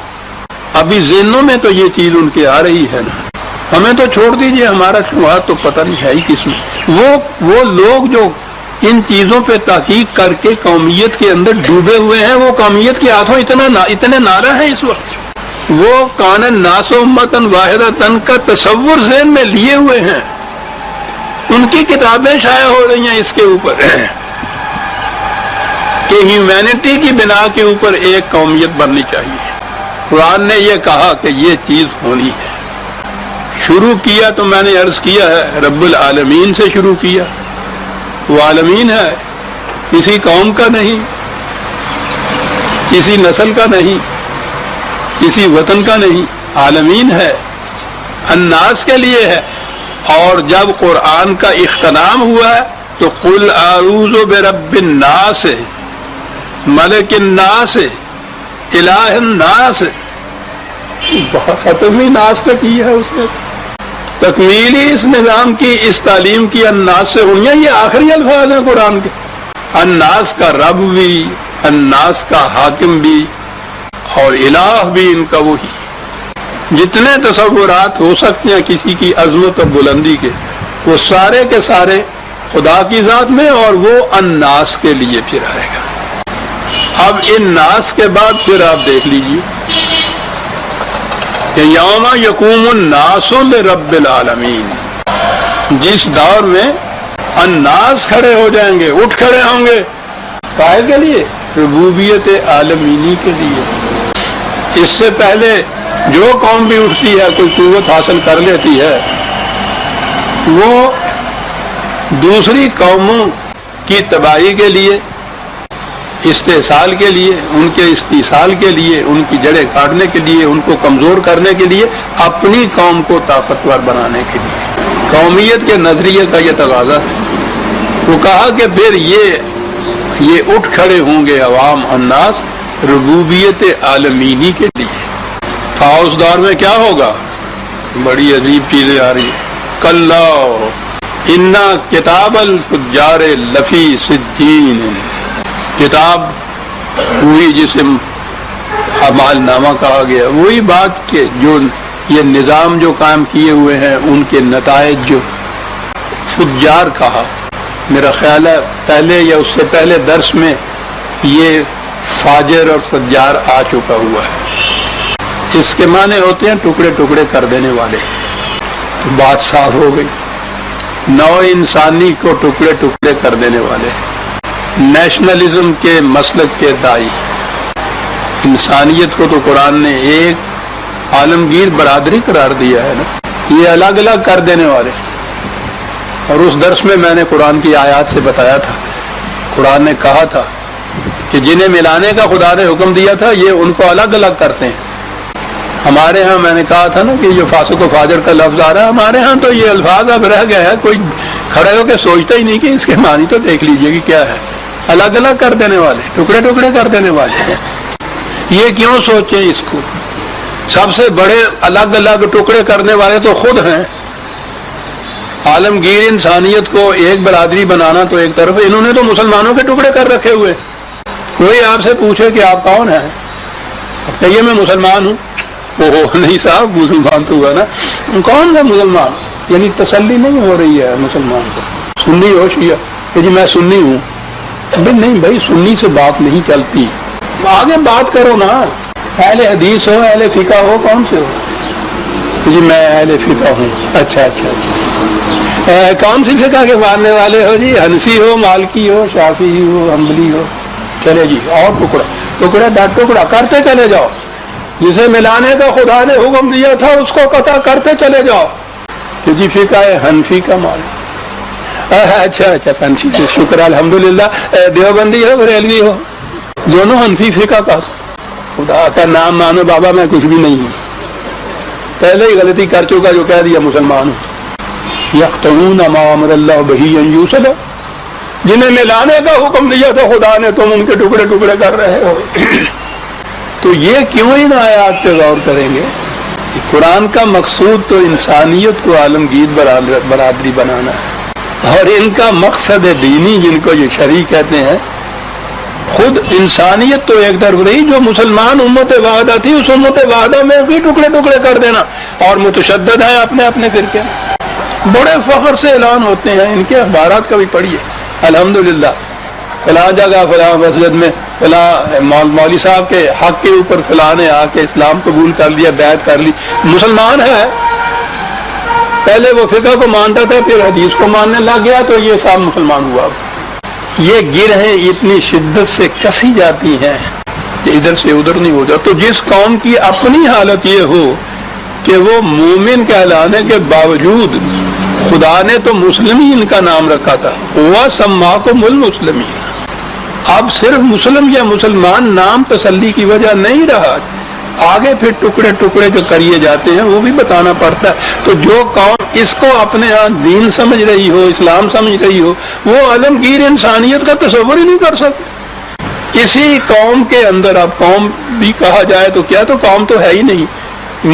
ابھی ذہنوں میں تو یہ چیز ان کے آ رہی ہے نا، ہمیں تو چھوڑ دیجئے، ہمارا شبہات تو پتہ نہیں ہے ہی کس میں۔ وہ لوگ جو ان چیزوں پہ تحقیق کر کے قومیت کے اندر ڈوبے ہوئے ہیں، وہ قومیت کے ہاتھوں اتنے نعرہ ہیں اس وقت، وہ کان الناس امۃ واحدۃ کا تصور ذہن میں لیے ہوئے ہیں، ان کی کتابیں شائع ہو رہی ہیں اس کے اوپر کہ ہیومینٹی کی بنا کے اوپر ایک قومیت بننی چاہیے۔ قرآن نے یہ کہا کہ یہ چیز ہونی ہے۔ شروع کیا تو میں نے عرض کیا ہے رب العالمین سے شروع کیا، وہ عالمین ہے، کسی قوم کا نہیں، کسی نسل کا نہیں، کسی وطن کا نہیں، عالمین ہے، الناس کے لیے ہے۔ اور جب قرآن کا اختتام ہوا ہے تو قل اعوذ برب الناس، ملک الناس، الہ الناس، ختم ہی ناس پہ کی ہے اس نے، تکمیل ہی اس نظام کی، اس تعلیم کی الناس سے ہوئی ہے۔ یہ آخری الفاظ ہیں قرآن کے، الناس کا رب بھی، الناس کا حاکم بھی، اور الہ بھی ان کا وہی۔ جتنے تصورات ہو سکتے ہیں کسی کی عظمت اور بلندی کے، وہ سارے کے سارے خدا کی ذات میں، اور وہ الناس کے لیے پھر آئے گا۔ اب ان ناس کے بعد پھر آپ دیکھ لیجیے کہ یوم یقوم الناس لرب العالمین، جس دور میں الناس کھڑے ہو جائیں گے، اٹھ کھڑے ہوں گے، کائے کے لیے؟ ربوبیت عالمینی کے لیے۔ اس سے پہلے جو قوم بھی اٹھتی ہے، کوئی قوت حاصل کر لیتی ہے، وہ دوسری قوموں کی تباہی کے لیے، استحصال کے لیے، ان کے استحصال کے لیے، ان کی جڑیں کاٹنے کے لیے، ان کو کمزور کرنے کے لیے، اپنی قوم کو طاقتور بنانے کے لیے، قومیت کے نظریے کا یہ تقاضا ہے۔ وہ کہا کہ پھر یہ اٹھ کھڑے ہوں گے عوام، الناس، ربوبیت عالمینی کے لیے۔ اس دور میں کیا ہوگا؟ بڑی عجیب چیزیں آ رہی ہیں۔ کلا انا کتاب الفجار لفی سجین، کتاب وہی جسے اعمال نامہ کہا گیا، وہی بات کہ جو یہ نظام جو قائم کیے ہوئے ہیں ان کے نتائج جو فجار کہا، میرا خیال ہے پہلے یا اس سے پہلے درس میں یہ فاجر اور فجار آ چکا ہوا ہے۔ اس کے معنی ہوتے ہیں ٹکڑے ٹکڑے کر دینے والے۔ تو بات صاف ہو گئی، نو انسانی کو ٹکڑے ٹکڑے کر دینے والے، نیشنلزم کے مسلک کے دائی۔ انسانیت کو تو قرآن نے ایک عالمگیر برادری قرار دیا ہے نا، یہ الگ الگ کر دینے والے۔ اور اس درس میں نے قرآن کی آیات سے بتایا تھا، قرآن نے کہا تھا کہ جنہیں ملانے کا خدا نے حکم دیا تھا یہ ان کو الگ الگ کرتے ہیں۔ ہمارے ہاں میں نے کہا تھا نا کہ جو فاسق و فاجر کا لفظ آ رہا ہے، ہمارے ہاں تو یہ الفاظ اب رہ گیا ہے، کوئی کھڑے ہو کے سوچتا ہی نہیں کہ اس کے معنی تو دیکھ لیجئے کہ کیا ہے۔ الگ الگ کر دینے والے، ٹکڑے ٹکڑے کر دینے والے۔ یہ کیوں سوچیں اس کو؟ سب سے بڑے الگ الگ ٹکڑے کرنے والے تو خود ہیں۔ عالمگیر انسانیت کو ایک برادری بنانا تو ایک طرف، انہوں نے تو مسلمانوں کے ٹکڑے کر رکھے ہوئے۔ کوئی آپ سے پوچھے کہ آپ کون ہیں، کہیے میں مسلمان ہوں۔ اوہ نہیں صاحب، مسلمان تو ہوا نا، کون سا مسلمان؟ یعنی تسلی نہیں ہو رہی ہے مسلمان کو، سنی ہو شیعہ کہ جی میں سنی ہوں۔ نہیں بھائی، سنی سے بات نہیں چلتی، آگے بات کرو نا، اہل حدیث ہو، اہل فقہ ہو، کون سے ہو؟ جی میں اہل فقہ ہوں. اچھا اچھا اچھا. کون سی فقہ کے ماننے والے ہو جی؟ حنفی ہو، مالکی ہو، شافعی ہو، حنبلی ہو؟ چلے جی، اور ٹکڑا کرتے چلے جاؤ. جسے ملانے کا خدا نے حکم دیا تھا اس کو قطع کرتے چلے جاؤ کہ جی فقہ حنفی کا مان. اچھا اچھا حنفی، شکر الحمدللہ. دیوبندی ہو، بریلوی ہو، دونوں حنفی فقہ کا. خدا کا نام مانو بابا، میں کچھ بھی نہیں ہوں. پہلے ہی غلطی کر چکا جو کہہ دیا مسلمان ہوں. یقطعون ما امر اللہ بہ ان یوصل، جنہیں ملانے کا حکم دیا تھا خدا نے تم ان کے ٹکڑے ٹکڑے کر رہے ہو. تو یہ کیوں ان آیات پہ غور کریں گے؟ قرآن کا مقصود تو انسانیت کو عالمگیر برادری بنانا ہے، اور ان کا مقصد دینی جن کو یہ شرع کہتے ہیں، خود انسانیت تو ایک طرف رہی. جو مسلمان امت واحدہ تھی اس امت واحدہ میں بھی ٹکڑے ٹکڑے کر دینا، اور متشدد ہیں اپنے اپنے فرقے. بڑے فخر سے اعلان ہوتے ہیں، ان کے اخبارات کا بھی پڑھیے. الحمدللہ فلاں جگہ فلاں مسجد میں فلاں مولوی صاحب کے حق کے اوپر فلاں نے آ کے اسلام قبول کر لیا، بیعت کر لی. مسلمان ہے، پہلے وہ فقہ کو مانتا تھا پھر حدیث کو ماننے لگ گیا تو یہ صاحب مسلمان ہوا. یہ گرہیں اتنی شدت سے کسی جاتی ہیں کہ ادھر سے ادھر نہیں ہو جاتا. تو جس قوم کی اپنی حالت یہ ہو کہ وہ مومن کہلانے کے باوجود خدا نے تو مسلمین کا نام رکھا تھا، وَسَمَّاكُمُ الْمُسْلِمِينَ. اب صرف مسلم یا مسلمان نام تسلی کی وجہ نہیں رہا، آگے پھر ٹکڑے ٹکڑے جو کریے جاتے ہیں وہ بھی بتانا پڑتا ہے. تو جو قوم اس کو اپنے ہاں دین سمجھ رہی ہو، اسلام سمجھ رہی ہو، وہ عالمگیر انسانیت کا تصور ہی نہیں کر سکتے. اسی قوم کے اندر اب قوم بھی کہا جائے تو کیا، تو قوم تو ہے ہی نہیں،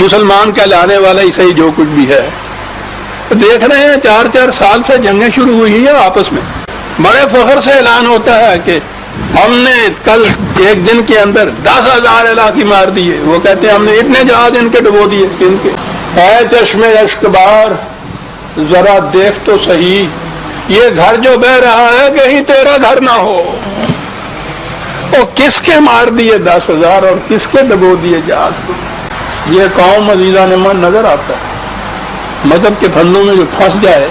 مسلمان کہلانے والا ہی صحیح جو کچھ بھی ہے. دیکھ رہے ہیں 4 سال سے جنگیں شروع ہوئی ہیں آپس میں. بڑے فخر سے اعلان ہوتا ہے کہ ہم نے کل ایک دن کے اندر 10,000 علاقے مار دیے. وہ کہتے ہیں ہم نے اتنے جہاز ان کے ڈبو دیے. ان کے اے چشمے اشک بار ذرا دیکھ تو صحیح، یہ گھر جو بہ رہا ہے کہیں تیرا گھر نہ ہو. وہ کس کے مار دیے 10,000 اور کس کے ڈبو دیے جہاز کو؟ یہ قوم عزیزان من نظر آتا ہے. مذہب کے پھندوں میں جو پھنس جائے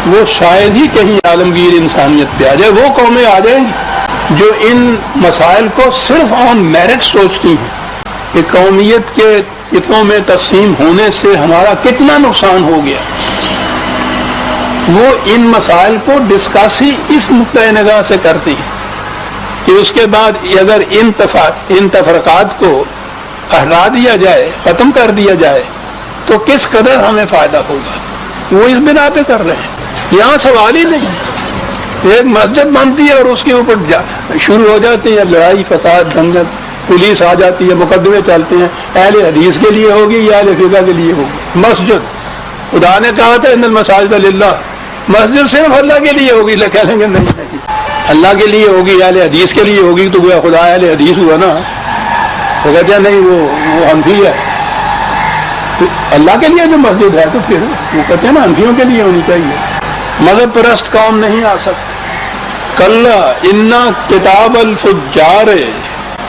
وہ شاید ہی کہیں عالمگیر انسانیت پہ آ جائے. وہ قومیں آ جائیں گی جو ان مسائل کو صرف آن میرٹ سوچتی ہیں کہ قومیت کے کتوں میں تقسیم ہونے سے ہمارا کتنا نقصان ہو گیا. وہ ان مسائل کو ڈسکس ہی اس نقطۂ نگاہ سے کرتی ہیں کہ اس کے بعد اگر ان تفرقات کو ہٹا دیا جائے، ختم کر دیا جائے تو کس قدر ہمیں فائدہ ہوگا. وہ اس بنا پہ کر رہے ہیں. یہاں سوال ہی نہیں. ایک مسجد بنتی ہے اور اس کے اوپر شروع ہو جاتی ہے لڑائی فساد دنگل، پولیس آ جاتی ہے، مقدمے چلتے ہیں. اہل حدیث کے لیے ہوگی یا اہل فقہ کے لیے ہوگی؟ مسجد خدا نے کہا تھا ان المساجد للہ، مسجد صرف اللہ کے لیے ہوگی. کہہ لیں گے نہیں اللہ کے لیے ہوگی، اہل حدیث کے لیے ہوگی تو گویا خدا اہل حدیث ہوا نا. وہ کہتے ہیں نہیں وہ حنفی ہے. اللہ کے لیے جو مسجد ہے تو پھر وہ کہتے ہیں نا حنفیوں کے لیے ہونی چاہیے. مذہب پرست قوم نہیں آ سکتی. کلا انا کتاب الفجار،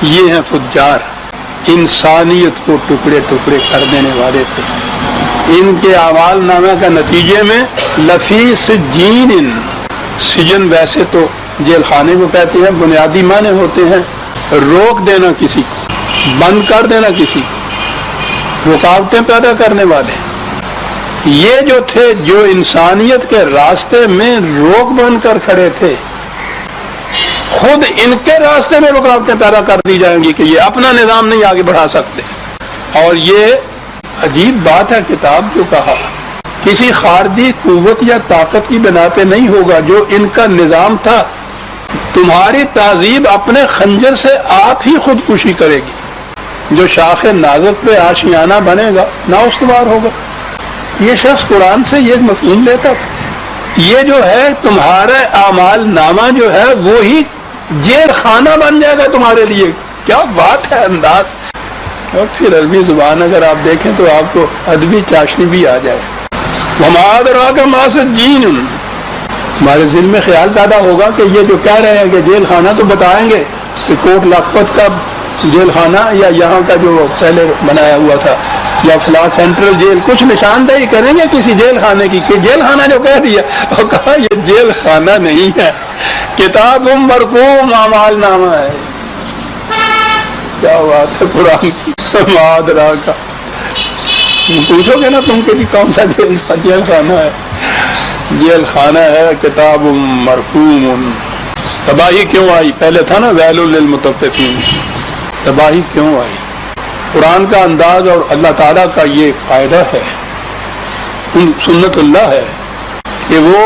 یہ ہیں فجار، انسانیت کو ٹکڑے ٹکڑے کر دینے والے تھے. ان کے اعمال نامہ کا نتیجے میں لفی سجین، سجن ویسے تو جیل خانے کو کہتے ہیں، بنیادی معنی ہوتے ہیں روک دینا کسی کو، بند کر دینا کسی کو، رکاوٹیں پیدا کرنے والے. یہ جو تھے جو انسانیت کے راستے میں روک بن کر کھڑے تھے، خود ان کے راستے میں رکاوٹیں پیدا کر دی جائیں گی کہ یہ اپنا نظام نہیں آگے بڑھا سکتے. اور یہ عجیب بات ہے، کتاب جو کہا کسی خارجی قوت یا طاقت کی بنا پہ نہیں ہوگا. جو ان کا نظام تھا، تمہاری تہذیب اپنے خنجر سے آپ ہی خودکشی کرے گی. جو شاخ نازک پہ آشیانہ بنے گا نہ استوار ہوگا. یہ شخص قرآن سے یہ مفہوم لیتا تھا. یہ جو ہے تمہارا اعمال نامہ جو ہے وہی جیل خانہ بن جائے گا تمہارے لیے. کیا بات ہے انداز. اور پھر عربی زبان اگر آپ دیکھیں تو آپ کو ادبی چاشنی بھی آ جائے. ہمارے ذہن میں خیال پیدا ہوگا کہ یہ جو کہہ رہے ہیں کہ جیل خانہ، تو بتائیں گے کہ کوٹ لکھپت کا جیل خانہ یا یہاں کا جو پہلے بنایا ہوا تھا یا فلاں سینٹرل جیل، کچھ نشاندہی کریں گے کسی جیل خانے کی کہ جیل خانہ جو کہہ دیا، اور کہا یہ جیل خانہ نہیں ہے، کتاب مرقوم اعمال نامہ ہے۔ کیا بات ہے قرآن کی، معاذ کا پوچھو گے نا تم کہ کون سا جیل خانہ ہے، جیل خانہ ہے کتاب مرقوم۔ تباہی کیوں آئی؟ پہلے تھا نا ویل للمطففین، تباہی کیوں آئی؟ قرآن کا انداز اور اللہ تعالیٰ کا یہ فائدہ ہے، سنت اللہ ہے کہ وہ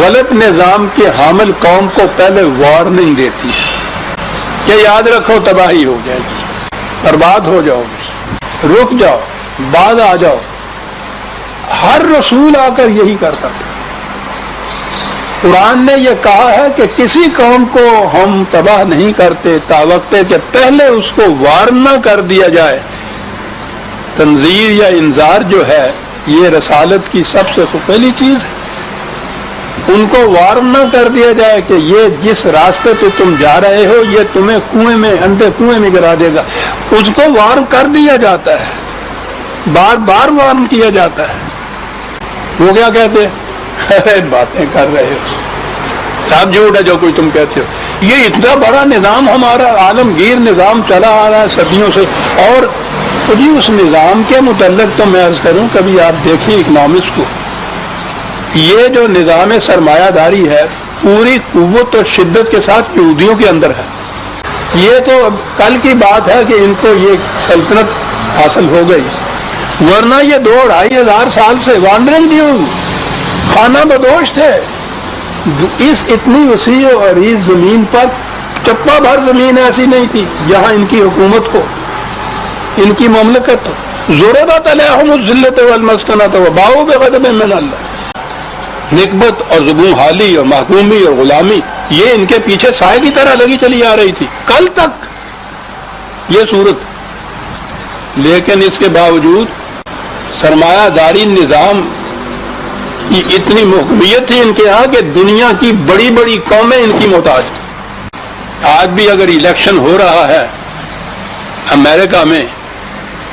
غلط نظام کے حامل قوم کو پہلے وارننگ دیتی ہے کہ یاد رکھو تباہی ہو جائے گی، برباد ہو جاؤ گے، رک جاؤ، باز آ جاؤ۔ ہر رسول آ کر یہی کرتا تھا۔ قرآن نے یہ کہا ہے کہ کسی قوم کو ہم تباہ نہیں کرتے تاوقتے کہ پہلے اس کو وارن نہ کر دیا جائے۔ تنذیر یا انذار جو ہے یہ رسالت کی سب سے پہلی چیز ہے، ان کو وارن نہ کر دیا جائے کہ یہ جس راستے پہ تم جا رہے ہو یہ تمہیں کنویں میں، اندھے کنویں میں گرا دے گا، اس کو وارن کر دیا جاتا ہے، بار بار وارن کیا جاتا ہے۔ وہ کیا کہتے ہیں؟ باتیں کر رہے ہو، سب جھوٹ ہے جو کچھ تم کہتے ہو۔ یہ اتنا بڑا نظام ہمارا عالمگیر نظام چلا آ رہا ہے صدیوں سے، اور جی اس نظام کے متعلق تو میں عرض کروں، کبھی آپ دیکھیں اکنامکس کو، یہ جو نظام سرمایہ داری ہے پوری قوت اور شدت کے ساتھ یہودیوں کے اندر ہے۔ یہ تو اب کل کی بات ہے کہ ان کو یہ سلطنت حاصل ہو گئی، ورنہ یہ 2-2.5 سال سے وانڈرنگ تھی، خانہ بدوش تھے۔ اس اتنی وسیع و عریض زمین پر چپا بھر زمین ایسی نہیں تھی جہاں ان کی حکومت ہو، ان کی مملکت ہو۔ ضربت علیہم الذلۃ والمسکنۃ وباؤوا بغضب من اللہ۔ نکبت اور زبوں حالی اور محکومی اور غلامی یہ ان کے پیچھے سائے کی طرح لگی چلی آ رہی تھی کل تک یہ صورت، لیکن اس کے باوجود سرمایہ داری نظام کی اتنی محکمیت تھی ان کے ہاں کہ دنیا کی بڑی بڑی قومیں ان کی محتاج۔ آج بھی اگر الیکشن ہو رہا ہے امریکہ میں،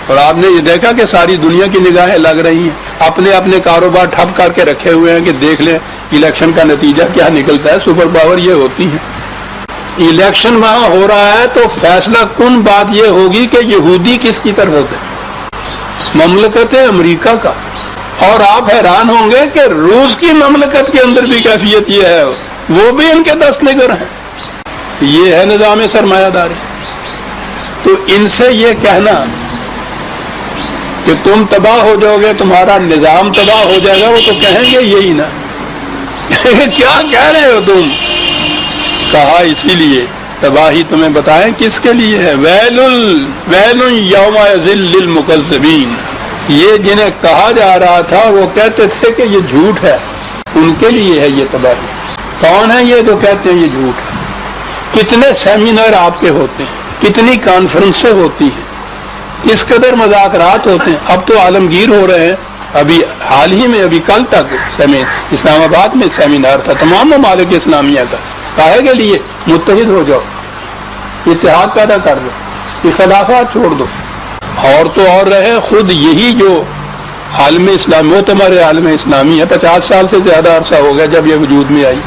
اور آپ نے یہ دیکھا کہ ساری دنیا کی نگاہیں لگ رہی ہیں، اپنے اپنے کاروبار ٹھپ کر کے رکھے ہوئے ہیں کہ دیکھ لیں الیکشن کا نتیجہ کیا نکلتا ہے۔ سپر پاور یہ ہوتی ہے، الیکشن وہاں ہو رہا ہے تو فیصلہ کن بات یہ ہوگی کہ یہودی کس کی طرف ہوتے ہیں، مملکت امریکہ کا۔ اور آپ حیران ہوں گے کہ روس کی مملکت کے اندر بھی کیفیت یہ ہے، وہ بھی ان کے دست نگر ہیں۔ یہ ہے نظام سرمایہ داری۔ تو ان سے یہ کہنا کہ تم تباہ ہو جاؤ گے، تمہارا نظام تباہ ہو جائے گا، وہ تو کہیں گے یہی نا کیا کہہ رہے ہو تم؟ کہا اسی لیے تباہی تمہیں بتائیں کس کے لیے ہے، ویل یومئذ للمکذبین۔ یہ جنہیں کہا جا رہا تھا وہ کہتے تھے کہ یہ جھوٹ ہے، ان کے لیے ہے یہ تباہی۔ کون ہے یہ جو کہتے ہیں یہ جھوٹ ہے؟ کتنے سیمینار آپ کے ہوتے ہیں، کتنی کانفرنسیں ہوتی ہیں، کس قدر مذاکرات ہوتے ہیں۔ اب تو عالمگیر ہو رہے ہیں، ابھی حال ہی میں، ابھی کل تک اسلام آباد میں سیمینار تھا تمام ممالک اسلامیہ کا، کاہے کے لیے؟ متحد ہو جاؤ، اتحاد پیدا کر دو، اختلافات چھوڑ دو۔ اور تو اور رہے خود یہی جو عالم اسلام، وہ تمہارے عالم اسلامی ہے، 50 سال سے زیادہ عرصہ ہو گیا جب یہ وجود میں آئی۔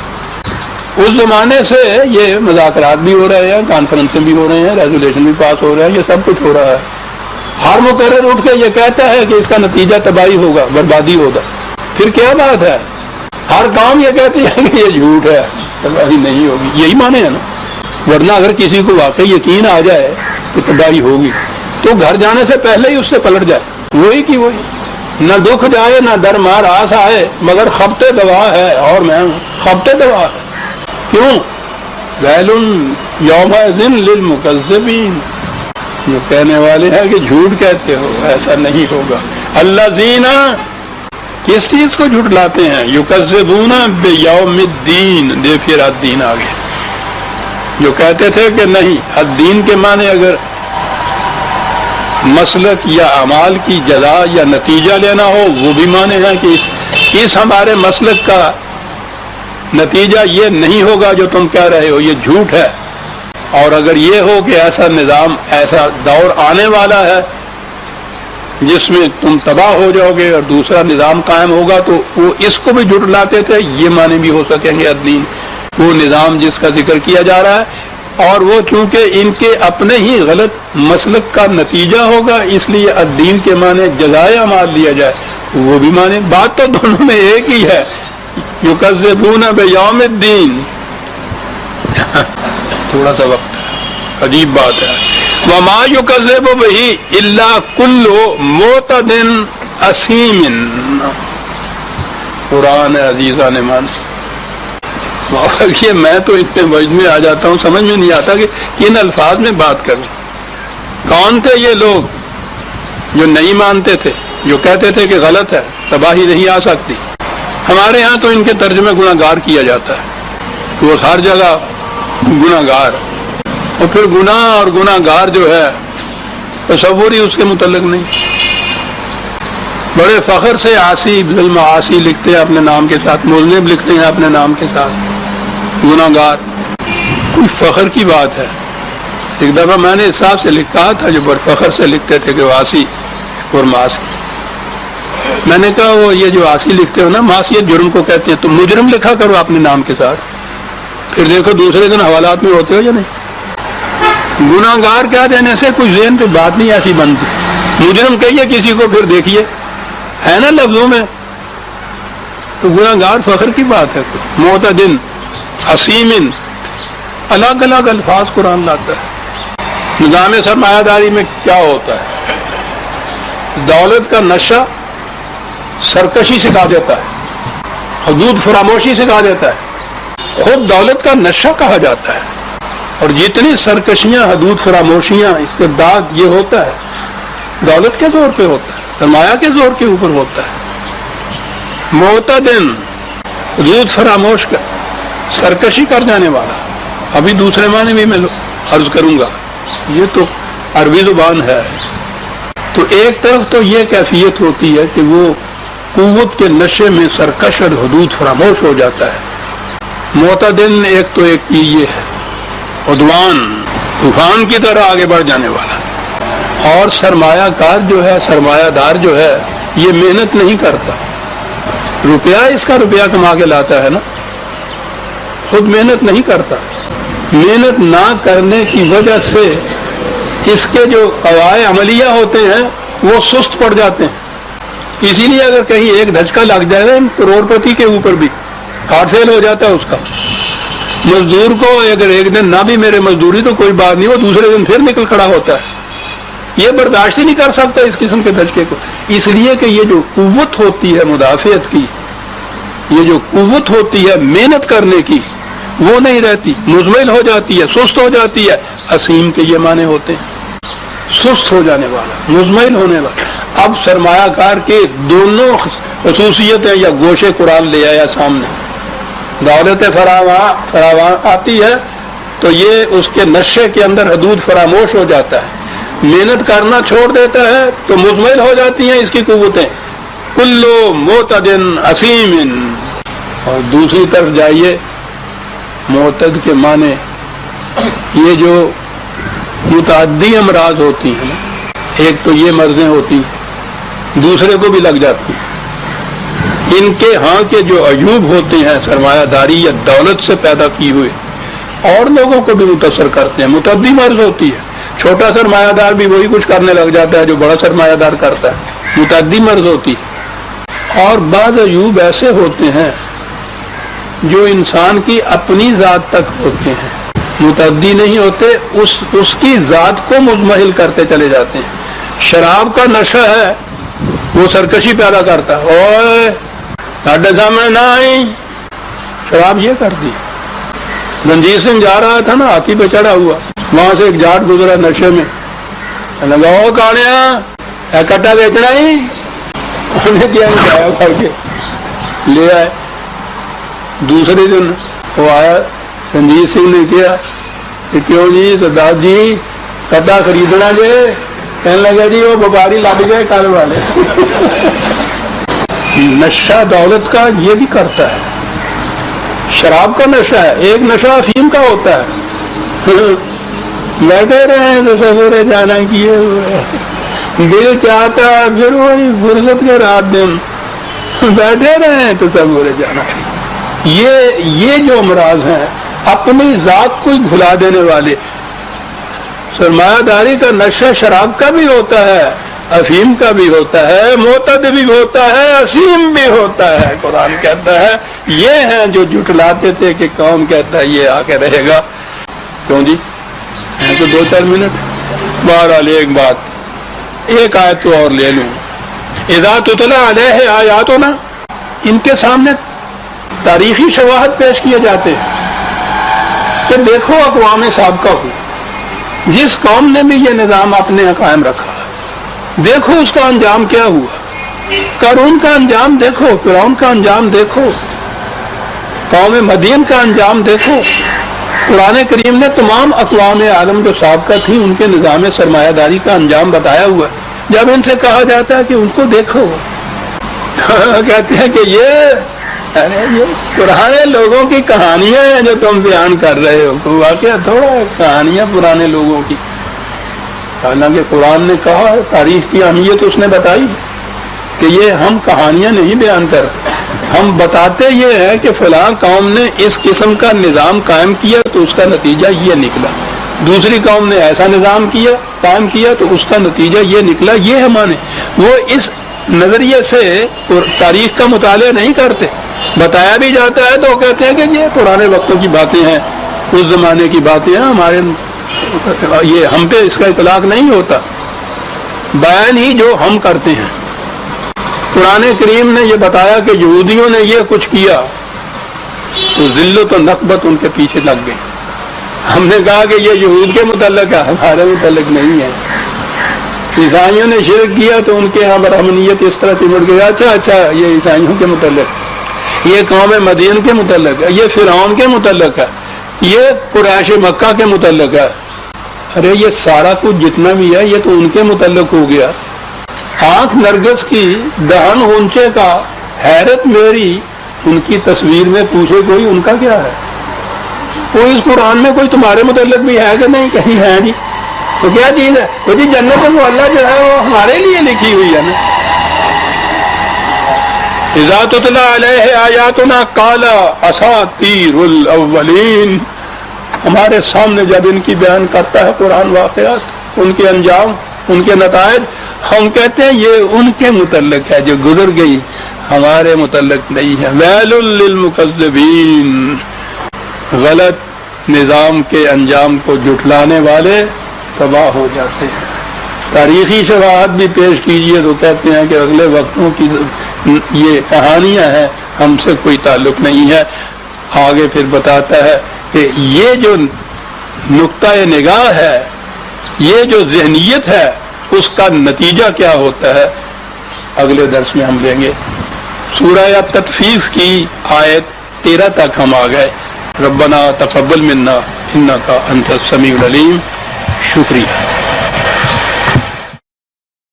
اس زمانے سے یہ مذاکرات بھی ہو رہے ہیں، کانفرنسیں بھی ہو رہے ہیں، ریزولیشن بھی پاس ہو رہے ہیں، یہ سب کچھ ہو رہا ہے۔ ہر مقرر اٹھ کے یہ کہتا ہے کہ اس کا نتیجہ تباہی ہوگا، بربادی ہوگا۔ پھر کیا بات ہے؟ ہر کام یہ کہتی ہے کہ یہ جھوٹ ہے، تباہی نہیں ہوگی، یہی مانے ہے نا۔ ورنہ اگر کسی کو واقعی یقین آ جائے کہ تباہی ہوگی تو گھر جانے سے پہلے ہی اس سے پلٹ جائے، وہی کی وہی، نہ دکھ جائے نہ درمار آس آئے، مگر خبتے دوا ہے، اور میں ہوں خبتے دوا ہے۔ کیوں؟ ویل یومئذ للمکذبین، جو کہنے والے ہیں کہ جھوٹ کہتے ہو، ایسا نہیں ہوگا۔ الذین، کس چیز کو جھٹلاتے ہیں؟ یکذبون بیوم الدین، دیکھیے الدین آگے، جو کہتے تھے کہ نہیں، الدین کے معنی اگر مسلک یا اعمال کی جزا یا نتیجہ لینا ہو، وہ بھی مانے ہیں کہ اس ہمارے مسلک کا نتیجہ یہ نہیں ہوگا جو تم کہہ رہے ہو، یہ جھوٹ ہے۔ اور اگر یہ ہو کہ ایسا نظام، ایسا دور آنے والا ہے جس میں تم تباہ ہو جاؤ گے اور دوسرا نظام قائم ہوگا، تو وہ اس کو بھی جھٹلاتے تھے. یہ معنی بھی ہو سکیں گے الدین، وہ نظام جس کا ذکر کیا جا رہا ہے، اور وہ چونکہ ان کے اپنے ہی غلط مسلک کا نتیجہ ہوگا، اس لیے الدین کے معنی جزائے اعمال لیا جائے. وہ بھی معنی، بات تو دونوں میں ایک ہی ہے. یکذبون بیوم الدین. تھوڑا سا وقت، عجیب بات ہے. وما یکذب بہ الا کل معتد اثیم. قرآن عزیزان مان. یہ میں تو اتنے وجد میں آ جاتا ہوں، سمجھ میں نہیں آتا کہ کن الفاظ میں بات کروں. کون تھے یہ لوگ جو نہیں مانتے تھے، جو کہتے تھے کہ غلط ہے، تباہی نہیں آ سکتی. ہمارے ہاں تو ان کے ترجمے گناہ گار کیا جاتا ہے، وہ ہر جگہ گناہ گار. اور پھر گناہ اور گناہ گار جو ہے تصور ہی اس کے متعلق نہیں. بڑے فخر سے عاصی بالمعاصی لکھتے ہیں اپنے نام کے ساتھ، مذنب لکھتے ہیں اپنے نام کے ساتھ، گناہ گار. کوئی فخر کی بات ہے؟ ایک دفعہ میں نے اس حساب سے لکھا تھا جو بڑے فخر سے لکھتے تھے کہ وہ عاصی اور معاصی. میں نے کہا وہ یہ جو عاصی لکھتے ہو نا، معصیت جرم کو کہتے ہیں، تو مجرم لکھا کرو اپنے نام کے ساتھ، پھر دیکھو دوسرے دن حوالات میں ہوتے ہو یا نہیں. گناہ گار کہہ دینے سے کچھ ذہن پہ بات نہیں ایسی بنتی. مجرم کہیے کسی کو، پھر دیکھیے ہے نا لفظوں میں. تو گناہ گار فخر کی بات ہے. معتدن، حسیمن، الگ الگ الفاظ قرآن لاتا ہے. نظام سرمایہ داری میں کیا ہوتا ہے؟ دولت کا نشہ سرکشی سکھا دیتا ہے، حدود فراموشی سکھا دیتا ہے. خود دولت کا نشہ کہا جاتا ہے. اور جتنی سرکشیاں، حدود فراموشیاں، اس کا داغ یہ ہوتا ہے دولت کے زور پہ ہوتا ہے، سرمایہ کے زور کے اوپر ہوتا ہے. معتدن، حدود فراموش کا، سرکشی کر جانے والا. ابھی دوسرے معنی بھی میں عرض کروں گا، یہ تو عربی زبان ہے. تو ایک طرف تو یہ کیفیت ہوتی ہے کہ وہ قوت کے نشے میں سرکش اور حدود فراموش ہو جاتا ہے. معتدن ایک تو ایک یہ ہے، عدوان، طوفان کی طرح آگے بڑھ جانے والا. اور سرمایہ کار جو ہے، سرمایہ دار جو ہے، یہ محنت نہیں کرتا. روپیہ اس کا روپیہ کما کے لاتا ہے نا، خود محنت نہیں کرتا. محنت نہ کرنے کی وجہ سے اس کے جو قواعد عملیہ ہوتے ہیں وہ سست پڑ جاتے ہیں. اسی لیے اگر کہیں ایک دھچکا لگ جائے کروڑ پتی کے اوپر بھی ہارٹ فیل ہو جاتا ہے اس کا. مزدور کو اگر ایک دن نہ بھی میرے مزدوری تو کوئی بات نہیں، وہ دوسرے دن پھر نکل کھڑا ہوتا ہے. یہ برداشت ہی نہیں کر سکتا اس قسم کے دھچکے کو. اس لیے کہ یہ جو قوت ہوتی ہے مدافعت کی، یہ جو قوت ہوتی ہے محنت کرنے کی، وہ نہیں رہتی، مزمل ہو جاتی ہے، سست ہو جاتی ہے. اسیم کے یہ معنی ہوتے ہیں، سست ہو جانے والا، مزمل ہونے والا. اب سرمایہ کار کے دونوں خصوصیتیں یا گوشے قرآن لے آیا سامنے. دولت فراوان آتی ہے تو یہ اس کے نشے کے اندر حدود فراموش ہو جاتا ہے. محنت کرنا چھوڑ دیتا ہے تو مزمل ہو جاتی ہیں اس کی قوتیں. کلو معتدن اسیم. اور دوسری طرف جائیے، معتد کے معنی یہ جو متعدی امراض ہوتی ہیں، ایک تو یہ مرضیں ہوتی ہیں، دوسرے کو بھی لگ جاتی ہیں. ان کے ہاں کے جو عیوب ہوتے ہیں سرمایہ داری یا دولت سے پیدا کی ہوئے، اور لوگوں کو بھی متاثر کرتے ہیں. متعدی مرض ہوتی ہے، چھوٹا سرمایہ دار بھی وہی کچھ کرنے لگ جاتا ہے جو بڑا سرمایہ دار کرتا ہے. متعدی مرض ہوتی ہے. اور بعض عیوب ایسے ہوتے ہیں جو انسان کی اپنی ذات تک ہوتے ہیں، متعدی نہیں ہوتے، اس کی ذات کو مضمحل کرتے چلے جاتے ہیں. شراب کا نشہ ہے، وہ سرکشی پیدا کرتا ہے. اوئے ساڈے سامنے نہ آئی، شراب یہ کرتی. رنجیت سنگھ جا رہا تھا نا ہاتھی پہ چڑھا ہوا، وہاں سے ایک جاٹ گزرا نشے میں، لگاؤ کانیا کٹا بیچنا ہی. انہیں کیا کر کے لے آئے. دوسرے دن وہ آیا، رنجیت سنگھ نے کیا کہ کیوں جی سردار جی کٹا خریدنا جی؟ کہنے لگا جی وہ وپاری لگ گئے کل والے. نشہ دولت کا یہ بھی کرتا ہے. شراب کا نشہ ہے، ایک نشہ افیم کا ہوتا ہے. بیٹھے رہے تصور جانا کیے ہوئے، دل چاہتا ہے پھر وہی فرصت کے رات دن بیٹھے رہے تصور جانا. یہ جو امراض ہیں اپنی ذات کو ہی بھلا دینے والے. سرمایہ داری کا نشہ شراب کا بھی ہوتا ہے، افیم کا بھی ہوتا ہے، معتد بھی ہوتا ہے، اسیم بھی ہوتا ہے. قرآن کہتا ہے یہ ہیں جو جھٹلاتے تھے کہ کون کہتا ہے یہ آ کے رہے گا. کیوں جی تو 2-4 منٹ. بہرحال ایک بات، ایک آیت تو اور لے لوں. اذا تتلی علیہ آیاتنا، ان کے سامنے تاریخی شواہد پیش کیے جاتے ہیں کہ دیکھو اقوام سابقہ کو، جس قوم نے بھی یہ نظام اپنے قائم رکھا، دیکھو اس کا انجام کیا ہوا. قارون کا انجام دیکھو، فرعون کا انجام دیکھو، قوم مدین کا انجام دیکھو. قرآن کریم نے تمام اقوام عالم جو سابقہ تھیں ان کے نظام سرمایہ داری کا انجام بتایا ہوا. جب ان سے کہا جاتا ہے کہ ان کو دیکھو، کہتے ہیں کہ یہ پرانے لوگوں کی کہانیاں ہیں جو تم بیان کر رہے ہو. واقعہ تھوڑا ہے کہانیاں پرانے لوگوں کی. حالانکہ قرآن نے کہا ہے، تاریخ کی اہمیت اس نے بتائی کہ یہ ہم کہانیاں نہیں بیان کرتے، ہم بتاتے یہ ہے کہ فلاں قوم نے اس قسم کا نظام قائم کیا تو اس کا نتیجہ یہ نکلا، دوسری قوم نے ایسا نظام قائم کیا تو اس کا نتیجہ یہ نکلا. یہ ہے مانے. وہ اس نظریے سے تاریخ کا مطالعہ نہیں کرتے. بتایا بھی جاتا ہے تو وہ کہتے ہیں کہ یہ پرانے وقتوں کی باتیں ہیں، اس زمانے کی باتیں ہیں، ہمارے یہ ہم پہ اس کا اطلاق نہیں ہوتا. بیان ہی جو ہم کرتے ہیں. قرآن کریم نے یہ بتایا کہ یہودیوں نے یہ کچھ کیا تو ذلت و نقبت ان کے پیچھے لگ گئی. ہم نے کہا کہ یہ یہود کے متعلق ہے، ہمارے متعلق نہیں ہے. عیسائیوں نے شرک کیا تو ان کے یہاں برہمنیت اس طرح چمٹ گئی. اچھا یہ عیسائیوں کے متعلق، یہ قوم مدین کے متعلق ہے، یہ فرعون کے متعلق ہے، یہ قریش مکہ کے متعلق ہے. ارے یہ سارا کچھ جتنا بھی ہے یہ تو ان کے متعلق ہو گیا. آنکھ نرگس کی دہن اونچے کا حیرت میری ان کی تصویر میں پوچھے کوئی ان کا کیا ہے. وہ اس قرآن میں کوئی تمہارے متعلق بھی ہے کہ نہیں؟ کہیں ہے نہیں. تو کیا چیز ہے وہ جی؟ جنت اللہ جو ہے وہ ہمارے لیے لکھی ہوئی ہے نا. اذا تتلی علیہ آیاتنا قال اساطیر الاولین. ہمارے سامنے جب ان کی بیان کرتا ہے قرآن واقعات، ان کے انجام، ان کے نتائج، ہم کہتے ہیں یہ ان کے متعلق ہے جو گزر گئی، ہمارے متعلق نہیں ہے. ویل للمکذبین. غلط نظام کے انجام کو جھٹلانے والے تباہ ہو جاتے ہیں. تاریخی شواہد بھی پیش کیجئے تو کہتے ہیں کہ اگلے وقتوں کی یہ کہانیاں ہیں، ہم سے کوئی تعلق نہیں ہے. آگے پھر بتاتا ہے کہ یہ جو نقطۂ نگاہ ہے، یہ جو ذہنیت ہے، اس کا نتیجہ کیا ہوتا ہے اگلے درس میں ہم لیں گے. سورہ تطفیف کی آیت 13 تک ہم آ گئے. ربنا تقبل منا انک انت السمیع العلیم. شکریہ.